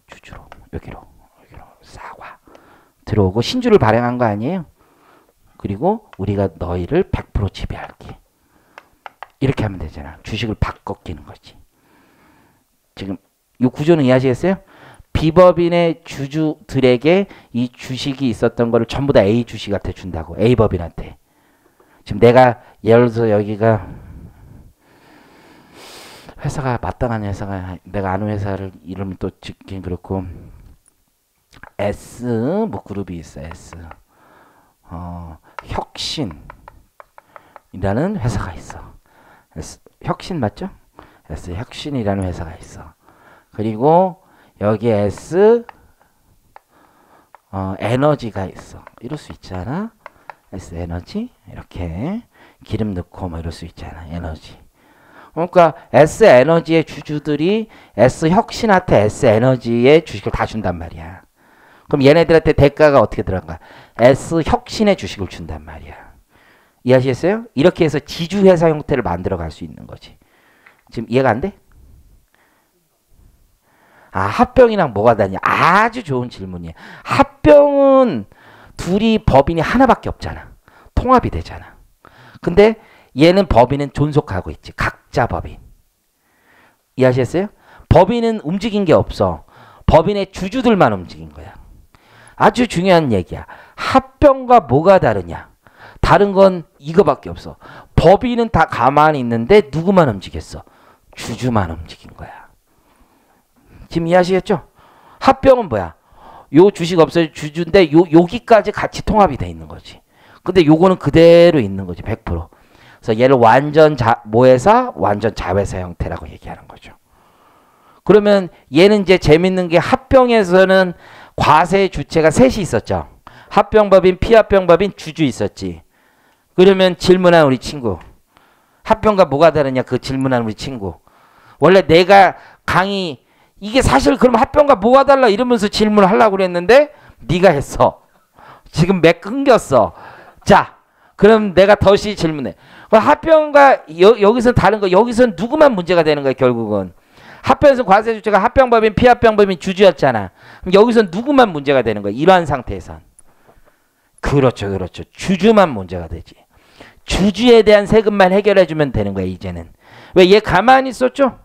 주주로. 여기로 싹 와. 들어오고 신주를 발행한 거 아니에요? 그리고 우리가 너희를 100% 지배할게. 이렇게 하면 되잖아. 주식을 바꿔 끼는 거지. 지금 이 구조는 이해하시겠어요? 비법인의 주주들에게 이 주식이 있었던 거를 전부 다 A 주식한테 준다고. A법인한테. 지금 내가 예를 들어서 여기가 회사가 마땅한 회사가 내가 아는 회사를 이름을 또 짓긴 그렇고 S 뭐 그룹이 있어. S 혁신이라는 회사가 있어. S 혁신 맞죠? S 혁신이라는 회사가 있어. 그리고 여기 S 에너지가 있어. 이럴 수 있잖아. S 에너지 이렇게 기름 넣고 뭐 이럴 수 있잖아. 에너지. 그러니까 S 에너지의 주주들이 S 혁신한테 S 에너지의 주식을 다 준단 말이야. 그럼 얘네들한테 대가가 어떻게 들어간가? S 혁신의 주식을 준단 말이야. 이해하시겠어요? 이렇게 해서 지주회사 형태를 만들어 갈 수 있는 거지. 지금 이해가 안 돼? 아, 합병이랑 뭐가 다르냐? 아주 좋은 질문이에요. 합병은 둘이 법인이 하나밖에 없잖아. 통합이 되잖아. 근데 얘는 법인은 존속하고 있지. 각자 법인. 이해하시겠어요? 법인은 움직인 게 없어. 법인의 주주들만 움직인 거야. 아주 중요한 얘기야. 합병과 뭐가 다르냐? 다른 건 이거밖에 없어. 법인은 다 가만히 있는데 누구만 움직였어? 주주만 움직인 거야. 지금 이해하시겠죠? 합병은 뭐야? 요 주식 없어요. 주주인데 여기까지 같이 통합이 돼 있는 거지. 근데 요거는 그대로 있는 거지. 100%. 그래서 얘를 완전 모회사, 완전 자회사 형태라고 얘기하는 거죠. 그러면 얘는 이제 재밌는 게 합병에서는 과세 주체가 셋이 있었죠. 합병법인, 피합병법인, 주주 있었지. 그러면 질문한 우리 친구. 합병과 뭐가 다르냐? 그 질문한 우리 친구. 원래 내가 강의 이게 사실 그럼 합병과 뭐가 달라 이러면서 질문을 하려고 그랬는데 네가 했어. 지금 맥 끊겼어. 자, 그럼 내가 다시 질문해. 합병과 여기서는 다른 거. 여기서는 누구만 문제가 되는 거야 결국은. 합병에서 과세 주체가 합병법인, 피합병법인 주주였잖아. 그럼 여기서 누구만 문제가 되는 거야? 이러한 상태에선. 그렇죠. 그렇죠. 주주만 문제가 되지. 주주에 대한 세금만 해결해주면 되는 거야 이제는. 왜 얘 가만히 있었죠?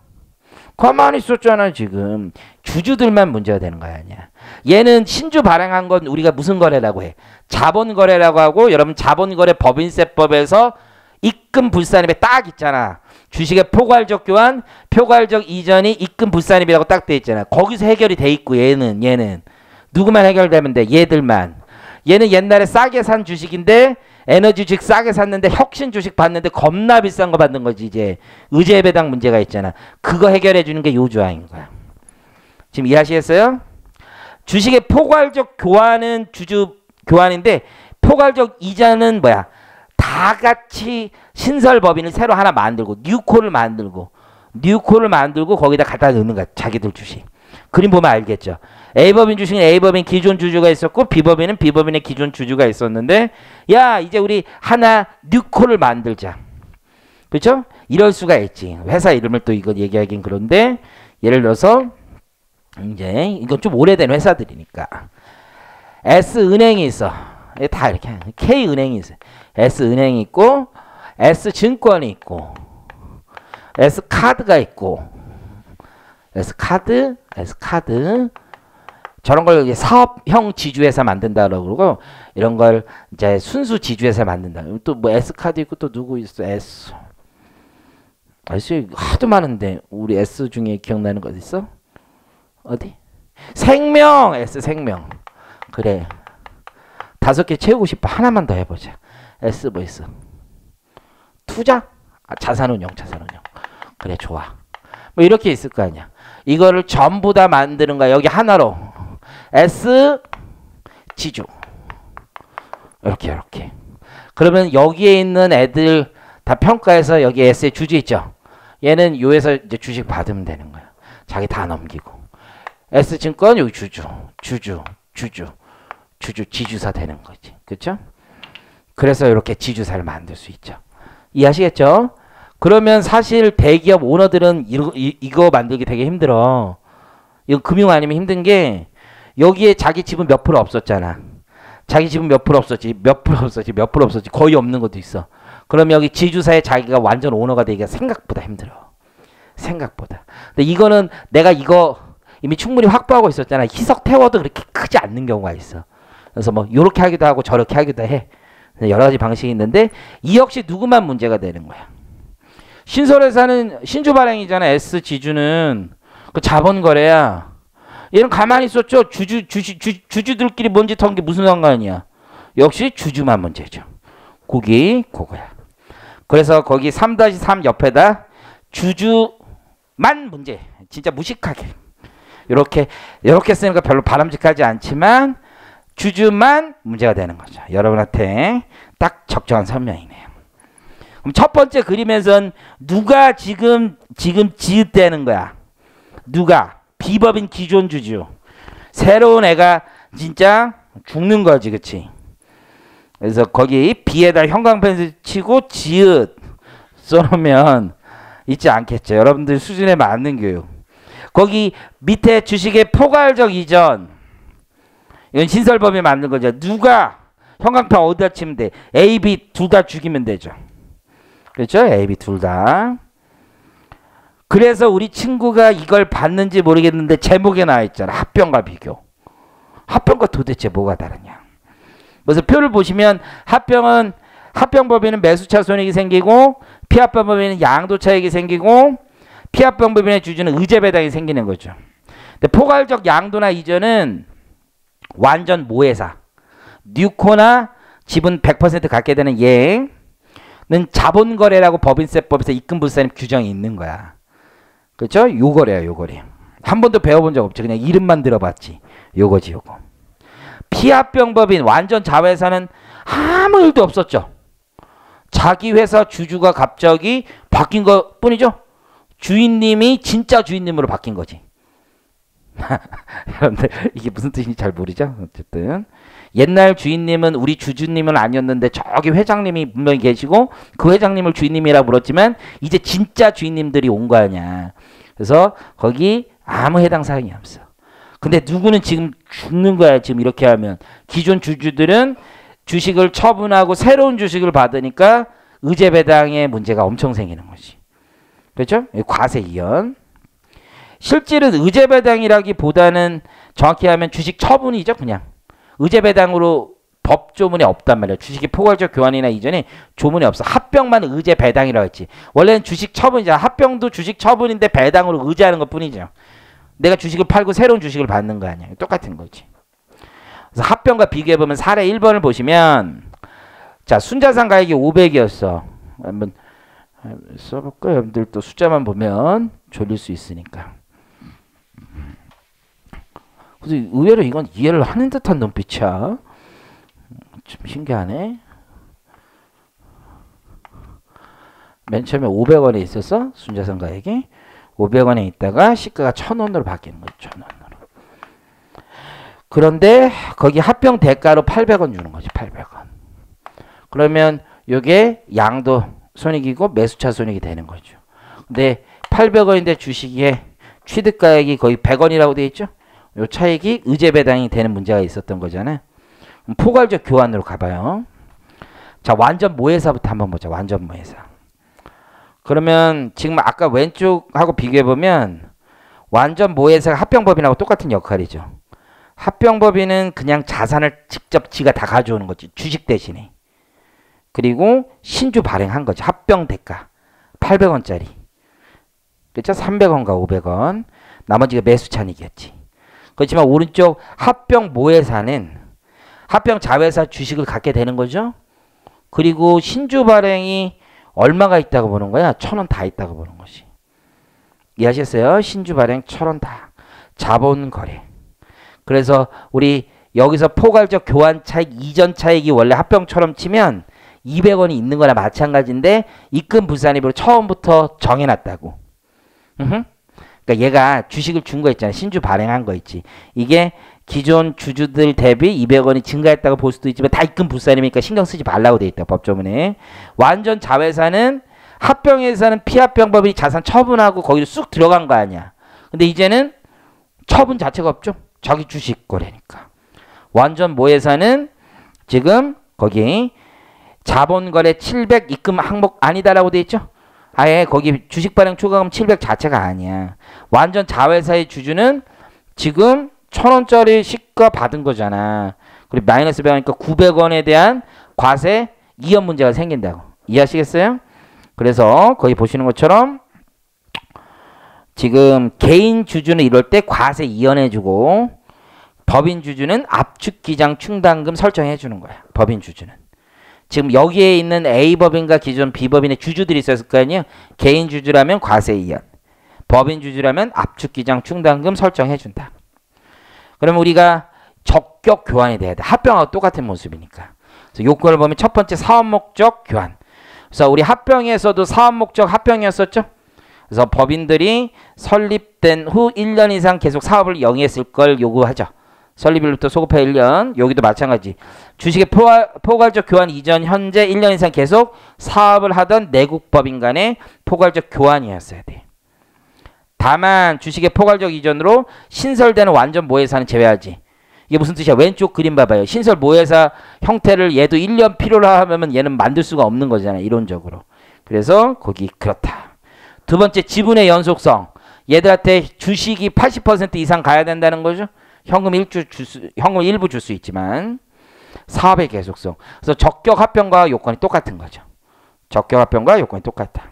가만히 있었잖아 지금. 주주들만 문제가 되는 거야 아니야. 얘는 신주 발행한 건 우리가 무슨 거래라고 해? 자본거래라고 하고 여러분 자본거래 법인세법에서 입금 불산입에 딱 있잖아. 주식의 포괄적 교환, 포괄적 이전이 입금 불산입이라고 딱 돼 있잖아. 거기서 해결이 돼 있고 얘는 누구만 해결되면 돼? 얘들만. 얘는 옛날에 싸게 산 주식인데 에너지 주식 싸게 샀는데 혁신 주식 봤는데 겁나 비싼 거 받는 거지. 이제 의제 배당 문제가 있잖아. 그거 해결해 주는 게 요 조항인 거야. 지금 이해하시겠어요? 주식의 포괄적 교환은 주주 교환인데 포괄적 이자는 뭐야? 다 같이 신설 법인을 새로 하나 만들고 뉴코를 만들고 거기다 갖다 넣는 거야. 자기들 주식. 그림 보면 알겠죠. A법인 주식은 A법인 기존 주주가 있었고 B법인은 B법인의 기존 주주가 있었는데 야 이제 우리 하나 뉴코를 만들자. 그렇죠? 이럴 수가 있지. 회사 이름을 또 이거 얘기하긴 그런데 예를 들어서 이제 이건 좀 오래된 회사들이니까 S은행이 있어. 다 이렇게 K은행이 있어. S은행이 있고 S증권이 있고 S카드가 있고 S카드 저런 걸 사업형 지주회사 만든다고 그러고 이런 걸 이제 순수 지주회사 만든다. 또 뭐 S카드 있고 또 누구 있어? S 하도 많은데 우리 S 중에 기억나는 거 있어? 어디? 생명! S생명. 그래. 5개 채우고 싶어. 하나만 더 해보자. S 뭐 있어? 투자? 자산운용. 그래 좋아. 뭐 이렇게 있을 거 아니야. 이거를 전부 다 만드는 거야. 여기 하나로. S 지주. 이렇게. 그러면 여기에 있는 애들 다 평가해서 여기 S의 주주 있죠. 얘는 요에서 이제 주식 받으면 되는 거야. 자기 다 넘기고. S증권 여기 주주 지주사 되는 거지. 그렇죠? 그래서 이렇게 지주사를 만들 수 있죠. 이해하시겠죠? 그러면 사실 대기업 오너들은 이거 만들기 되게 힘들어. 이거 금융 아니면 힘든 게 여기에 자기 지분 몇 프로 없었잖아. 자기 지분 몇 프로 없었지. 거의 없는 것도 있어. 그럼 여기 지주사에 자기가 완전 오너가 되기가 생각보다 힘들어. 생각보다. 근데 이거는 내가 이거 이미 충분히 확보하고 있었잖아. 희석 태워도 그렇게 크지 않는 경우가 있어. 그래서 뭐 요렇게 하기도 하고 저렇게 하기도 해. 여러 가지 방식이 있는데 이 역시 누구만 문제가 되는 거야. 신설회사는 신주 발행이잖아. S 지주는 그 자본거래야. 얘는 가만히 있었죠. 주주들끼리 뭔 짓 한 게 무슨 상관이야. 역시 주주만 문제죠. 그거야. 그래서 거기 3-3 옆에다 주주만 문제. 진짜 무식하게. 이렇게 쓰니까 별로 바람직하지 않지만 주주만 문제가 되는 거죠. 여러분한테 딱 적정한 설명이네요. 그럼 첫 번째 그림에선 누가 지금 지읒대는 거야. 누가? 비법인 기존 주주. 새로운 애가 진짜 죽는 거지. 그치? 그래서 거기 B에다 형광펜을 치고 지읒 써놓으면 있지 않겠죠. 여러분들 수준에 맞는 교육. 거기 밑에 주식의 포괄적 이전. 이건 신설법이 만든 거죠. 누가 형광펜 어디다 치면 돼? A, B 둘 다 죽이면 되죠. 그렇죠? A, B 둘 다. 그래서 우리 친구가 이걸 봤는지 모르겠는데 제목에 나와 있잖아. 합병과 비교. 합병과 도대체 뭐가 다르냐. 그래서 표를 보시면 합병법인은 매수차 손익이 생기고 피합병법인은 양도차익이 생기고 피합병법인의 주주는 의제배당이 생기는 거죠. 근데 포괄적 양도나 이전은 완전 모회사. 뉴코나 지분 100% 갖게 되는 얘는 자본거래라고 법인세법에서 입금불사님 규정이 있는 거야. 그렇죠? 요거래요. 한 번도 배워본 적 없죠. 그냥 이름만 들어봤지. 요거지. 피합병법인 완전 자회사는 아무 일도 없었죠. 자기 회사 주주가 갑자기 바뀐 것 뿐이죠. 주인님이 진짜 주인님으로 바뀐 거지. 여러분들 이게 무슨 뜻인지 잘 모르죠? 어쨌든 옛날 주인님은 우리 주주님은 아니었는데 저기 회장님이 분명히 계시고 그 회장님을 주인님이라고 불렀지만 이제 진짜 주인님들이 온 거 아니야. 그래서 거기 아무 해당 사항이 없어. 근데 누구는 지금 죽는 거야. 지금 이렇게 하면 기존 주주들은 주식을 처분하고 새로운 주식을 받으니까 의제배당의 문제가 엄청 생기는 거지. 그렇죠? 과세이연. 실질은 의제배당이라기보다는 정확히 하면 주식 처분이죠. 그냥 의제배당으로 법조문에 없단 말이야. 주식의 포괄적 교환이나 이전에 조문에 없어. 합병만 의제배당이라고 했지. 원래는 주식 처분이잖아. 합병도 주식 처분인데 배당으로 의제하는 것 뿐이죠. 내가 주식을 팔고 새로운 주식을 받는 거 아니야. 똑같은 거지. 그래서 합병과 비교해보면 사례 1번을 보시면 자 순자산 가액이 500이었어. 한번 써볼까요? 여러분들 또 숫자만 보면 졸릴 수 있으니까. 그래서 의외로 이건 이해를 하는 듯한 눈빛이야. 좀 신기하네. 맨 처음에 500원에 있어서 순자산 가액이 500원에 있다가 시가가 1000원으로 바뀌는 거죠. 1000원으로. 그런데 거기 합병 대가로 800원 주는 거지. 800원. 그러면 요게 양도 손익이고 매수차 손익이 되는 거죠. 근데 800원인데 주식에 취득가액이 거의 100원이라고 되어 있죠. 요 차익이 의제 배당이 되는 문제가 있었던 거잖아요. 포괄적 교환으로 가봐요. 자, 완전 모회사부터 한번 보자. 완전 모회사. 그러면 지금 아까 왼쪽하고 비교해보면 완전 모회사가 합병법인하고 똑같은 역할이죠. 합병법인은 그냥 자산을 직접 지가 다 가져오는 거지. 주식 대신에. 그리고 신주 발행한 거죠. 합병 대가 800원짜리. 그렇죠? 300원과 500원. 나머지가 매수찬익이었지. 그렇지만 오른쪽 합병 모회사는 합병 자회사 주식을 갖게 되는 거죠. 그리고 신주 발행이 얼마가 있다고 보는 거야? 1000원 다 있다고 보는 것이. 이해하셨어요? 신주 발행 1000원 다. 자본 거래. 그래서 우리 여기서 포괄적 교환 차익, 이전 차익이 원래 합병처럼 치면 200원이 있는 거나 마찬가지인데 입금 불산입으로 처음부터 정해놨다고. 그러니까 얘가 주식을 준 거 있잖아. 신주 발행한 거 있지. 이게 기존 주주들 대비 200원이 증가했다고 볼 수도 있지만 다 입금 불산이니까 신경 쓰지 말라고 돼 있다. 법조문에. 완전 자회사는 합병회사는 피합병법이 자산 처분하고 거기로 쑥 들어간 거 아니야. 근데 이제는 처분 자체가 없죠. 자기 주식 거래니까. 완전 모회사는 지금 거기 자본거래 700 입금 항목 아니다라고 돼 있죠. 아예 거기 주식 발행 초과금 700 자체가 아니야. 완전 자회사의 주주는 지금 1000원짜리 시가 받은 거잖아. 그리고 마이너스 100원이니까 900원에 대한 과세 이연 문제가 생긴다고. 이해하시겠어요? 그래서 거기 보시는 것처럼 지금 개인 주주는 이럴 때 과세 이연해주고 법인 주주는 압축 기장 충당금 설정해주는 거야. 법인 주주는. 지금 여기에 있는 A법인과 기존 B법인의 주주들이 있었을 거 아니에요. 개인 주주라면 과세 이연. 법인 주주라면 압축 기장 충당금 설정해준다. 그러면 우리가 적격 교환이 돼야 돼. 합병하고 똑같은 모습이니까. 그래서 요건을 보면 첫 번째 사업 목적 교환. 그래서 우리 합병에서도 사업 목적 합병이었었죠. 그래서 법인들이 설립된 후 1년 이상 계속 사업을 영위했을 걸 요구하죠. 설립일부터 소급해 1년. 여기도 마찬가지. 주식의 포괄적 교환 이전 현재 1년 이상 계속 사업을 하던 내국법인 간의 포괄적 교환이었어야 돼. 다만 주식의 포괄적 이전으로 신설되는 완전 모회사는 제외하지. 이게 무슨 뜻이야? 왼쪽 그림 봐봐요. 신설 모회사 형태를 얘도 1년 필요로 하면 얘는 만들 수가 없는 거잖아요. 이론적으로. 그래서 거기 그렇다. 두 번째 지분의 연속성. 얘들한테 주식이 80% 이상 가야 된다는 거죠. 현금 일부 줄 수 있지만 사업의 계속성. 그래서 적격 합병과 요건이 똑같은 거죠. 적격 합병과 요건이 똑같다.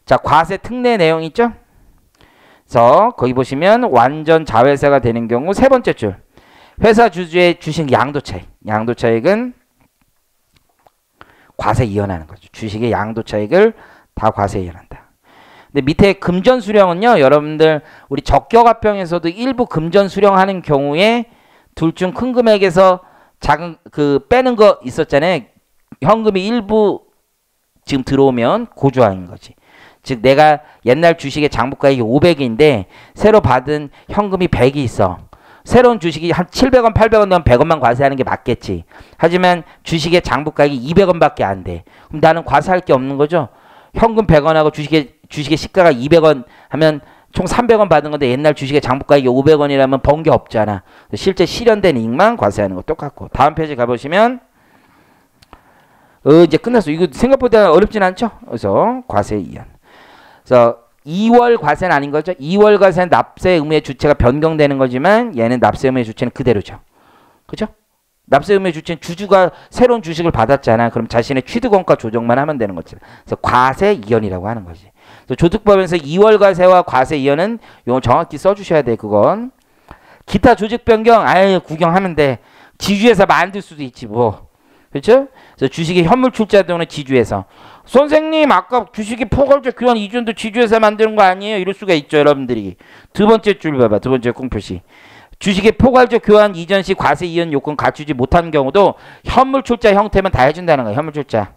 자, 과세 특례 내용 있죠? 그래서 거기 보시면 완전 자회사가 되는 경우 세 번째 줄. 회사 주주의 주식 양도 차익. 양도 차익은 과세 이연하는 거죠. 주식의 양도 차익을 다 과세 이연한다. 근데 밑에 금전 수령은요, 여러분들 우리 적격 합병에서도 일부 금전 수령하는 경우에 둘 중 큰 금액에서 작은 그 빼는 거 있었잖아요. 현금이 일부 지금 들어오면 고조하는 거지. 즉 내가 옛날 주식의 장부가액이 500인데 새로 받은 현금이 100이 있어. 새로운 주식이 한 700원, 800원 넣으면 100원만 과세하는 게 맞겠지. 하지만 주식의 장부가액이 200원밖에 안 돼. 그럼 나는 과세할 게 없는 거죠. 현금 100원하고 주식의 시가가 200원 하면 총 300원 받은 건데 옛날 주식의 장부가액이 500원이라면 번 게 없잖아. 실제 실현된 이익만 과세하는 거 똑같고. 다음 페이지 가보시면 이제 끝났어. 이거 생각보다 어렵진 않죠? 그래서 과세 이연. 그래서 2월 과세는 아닌 거죠. 2월 과세는 납세 의무의 주체가 변경되는 거지만 얘는 납세 의무의 주체는 그대로죠. 그죠? 납세 의무의 주체는 주주가 새로운 주식을 받았잖아. 그럼 자신의 취득원가 조정만 하면 되는 거지. 그래서 과세 이연이라고 하는 거지. 그래서 조특법에서 2월 과세와 과세 이연은 이거 정확히 써주셔야 돼. 그건 기타 조직 변경 아예 구경하면 돼. 지주회사 만들 수도 있지 뭐. 그렇죠? 그래서 주식의 현물 출자 또는 지주회사. 선생님 아까 주식의 포괄적 교환 이전도 지주회사 만드는 거 아니에요? 이럴 수가 있죠 여러분들이. 두 번째 줄 봐봐. 두 번째 콩표시. 주식의 포괄적 교환 이전 시 과세 이연 요건 갖추지 못한 경우도 현물 출자 형태면 다 해준다는 거야. 현물 출자.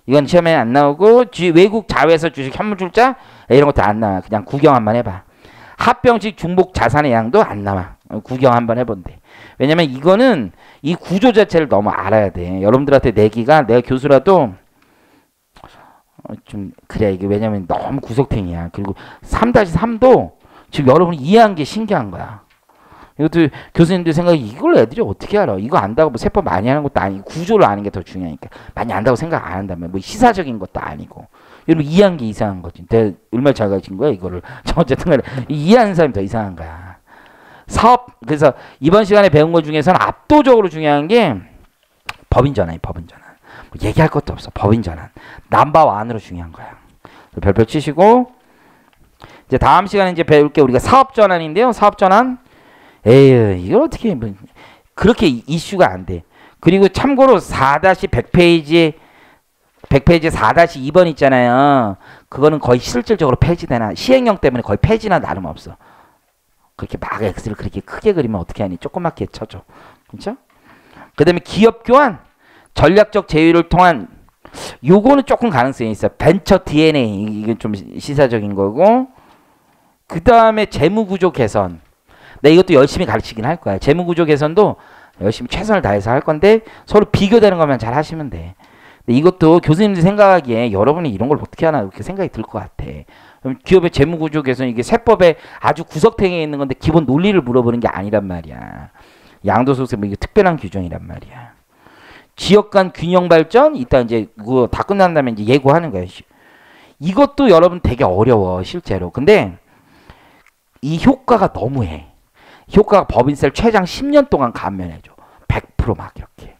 이건 시험에 안 나오고 외국 자회사 주식 현물 출자 이런 것도 안 나와. 그냥 구경 한번 해봐. 합병식 중복 자산의 양도 안 나와. 구경 한번 해본대. 왜냐면 이거는 이 구조 자체를 너무 알아야 돼. 여러분들한테 내기가 내가 교수라도 좀 그래 이게 왜냐면 너무 구석탱이야. 그리고 3-3도 지금 여러분이 이해한 게 신기한 거야. 이것도 교수님들 생각에 이걸 애들이 어떻게 알아? 이거 안다고 뭐 세법 많이 하는 것도 아니고 구조를 아는 게 더 중요하니까 많이 안다고 생각 안 한다면 뭐 시사적인 것도 아니고 여러분 이해한 게 이상한 거지. 내가 얼마나 잘 가르친 거야 이거를. 어쨌든 간에 이해하는 사람이 더 이상한 거야. 사업 그래서 이번 시간에 배운 것 중에서는 압도적으로 중요한 게 법인 전환이 법인 전환. 뭐 얘기할 것도 없어. 법인 전환. 넘버1으로 중요한 거야. 별표 치시고 이제 다음 시간에 이제 배울 게 우리가 사업 전환인데요. 사업 전환. 에이 이걸 어떻게 뭐 그렇게 이슈가 안 돼. 그리고 참고로 4-100페이지 4-2번 있잖아요. 그거는 거의 실질적으로 폐지되나 시행령 때문에 거의 폐지나 나름없어. 그렇게 막 X를 그렇게 크게 그리면 어떻게 하니? 조그맣게 쳐줘. 그렇죠? 그 다음에 기업 교환 전략적 제휴를 통한 요거는 조금 가능성이 있어. 벤처 DNA 이게 좀 시사적인 거고 그 다음에 재무구조 개선. 내가 이것도 열심히 가르치긴 할 거야. 재무구조 개선도 열심히 최선을 다해서 할 건데 서로 비교되는 것만 잘 하시면 돼. 근데 이것도 교수님들 생각하기에 여러분이 이런 걸 어떻게 하나 이렇게 생각이 들 것 같아. 그럼 기업의 재무구조 개선 이게 세법에 아주 구석탱이에 있는 건데 기본 논리를 물어보는 게 아니란 말이야. 양도소득세 뭐 이게 특별한 규정이란 말이야. 지역 간 균형 발전 이따 이제 그거 다 끝난 다음에 이제 예고하는 거야. 이것도 여러분 되게 어려워 실제로. 근데 이 효과가 너무해. 효과가 법인세를 최장 10년 동안 감면해줘. 100% 막 이렇게.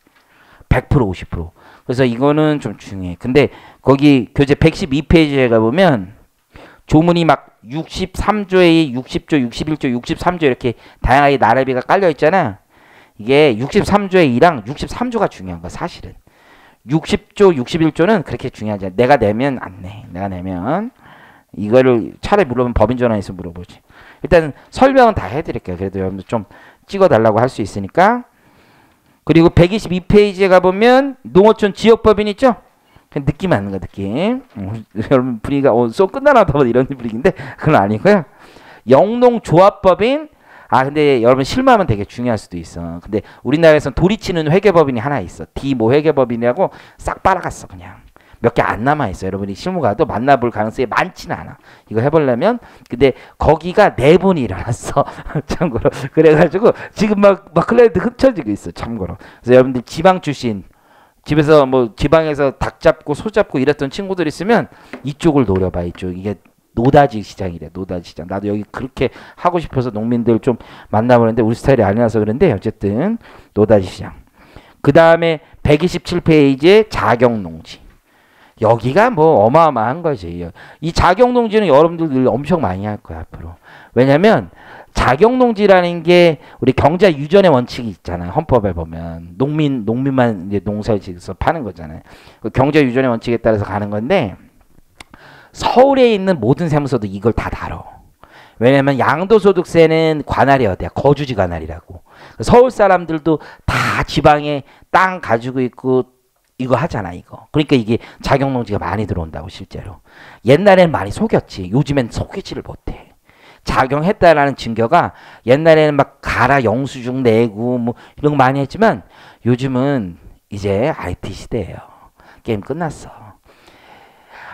100% 50%. 그래서 이거는 좀 중요해. 근데 거기 교재 112페이지에 가보면 조문이 막 63조에 60조, 61조, 63조 이렇게 다양하게 나래비가 깔려 있잖아. 이게 63조의 2랑 63조가 중요한 거야 사실은. 60조, 61조는 그렇게 중요하지 않아. 내가 내면 안 내. 내가 내면 이거를 차라리 물어보면 법인 전환에서 물어보지. 일단 설명은 다 해드릴게요. 그래도 여러분들 좀 찍어달라고 할 수 있으니까. 그리고 122페이지에 가보면 농어촌 지역법인 있죠? 그냥 느낌 맞는 거 느낌. 여러분 분위기가 쏙 끝나나 더 이런 분위기인데 그건 아니고요. 영농조합법인. 아 근데 여러분 실무하면 되게 중요할 수도 있어. 근데 우리나라에서는 도리치는 회계법인이 하나 있어. D 뭐 회계법인이라고 싹 빨아갔어 그냥. 몇 개 안 남아있어. 여러분이 실무 가도 만나볼 가능성이 많지는 않아. 이거 해보려면. 근데 거기가 내분이 일어났어. 참고로. 그래가지고 지금 막 클라이언트 흩어지고 있어. 참고로. 그래서 여러분들 지방 출신 집에서 뭐 지방에서 닭 잡고 소 잡고 이랬던 친구들 있으면 이쪽을 노려봐. 이쪽. 이게 노다지 시장이래. 노다지 시장. 나도 여기 그렇게 하고 싶어서 농민들 좀 만나보는데 우리 스타일이 아니라서 그런데 어쨌든 노다지 시장. 그 다음에 127페이지에 자경농지. 여기가 뭐 어마어마한 거지. 이 자경농지는 여러분들 엄청 많이 할 거야 앞으로. 왜냐면 자경농지라는 게 우리 경자 유전의 원칙이 있잖아요. 헌법에 보면 농민만 이제 농사를 지어서 파는 거잖아요. 그 경자 유전의 원칙에 따라서 가는 건데 서울에 있는 모든 세무서도 이걸 다 다뤄. 왜냐면 양도소득세는 관할이 어디야? 거주지 관할이라고. 서울 사람들도 다 지방에 땅 가지고 있고 이거 하잖아 이거. 그러니까 이게 자경농지가 많이 들어온다고 실제로. 옛날에는 많이 속였지. 요즘엔 속이지를 못해. 작용했다라는 증거가 옛날에는 막 가라 영수증 내고 뭐 이런 거 많이 했지만 요즘은 이제 IT 시대예요. 게임 끝났어.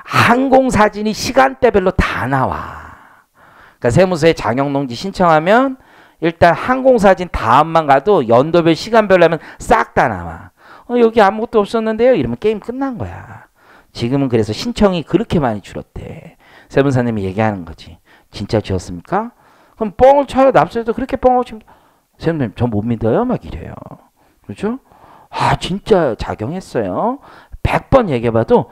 항공사진이 시간대별로 다 나와. 그러니까 세무서에 자경농지 신청하면 일단 항공사진 다음만 가도 연도별 시간별로 하면 싹 다 나와. 여기 아무것도 없었는데요. 이러면 게임 끝난 거야. 지금은 그래서 신청이 그렇게 많이 줄었대. 세무사님이 얘기하는 거지. 진짜 지었습니까? 그럼 뻥을 쳐요. 납세도 그렇게 뻥을 치면 세무사님 저 못 믿어요? 막 이래요. 그렇죠? 아 진짜 작용했어요. 100번 얘기해봐도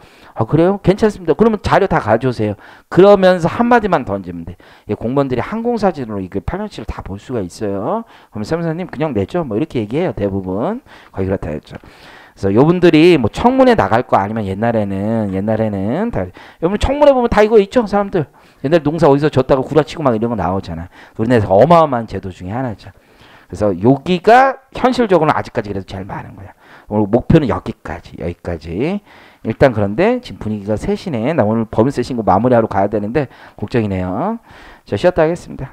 그래요? 괜찮습니다. 그러면 자료 다 가져오세요. 그러면서 한마디만 던지면 돼. 공무원들이 항공사진으로 이거 8년치를 다 볼 수가 있어요. 그러면 세무사님 그냥 내죠. 뭐 이렇게 얘기해요. 대부분. 거의 그렇다 했죠. 그래서 요분들이 뭐 청문회 나갈 거 아니면 옛날에는 다 여러분 청문회 보면 다 이거 있죠. 사람들. 옛날 농사 어디서 졌다가 구라치고 막 이런 거 나오잖아. 우리나라에서 어마어마한 제도 중에 하나죠. 그래서 여기가 현실적으로는 아직까지 그래도 제일 많은 거야. 오늘 목표는 여기까지. 일단 그런데 지금 분위기가 셋이네. 나 오늘 법인세 신고 마무리하러 가야 되는데 걱정이네요. 자, 쉬었다 하겠습니다.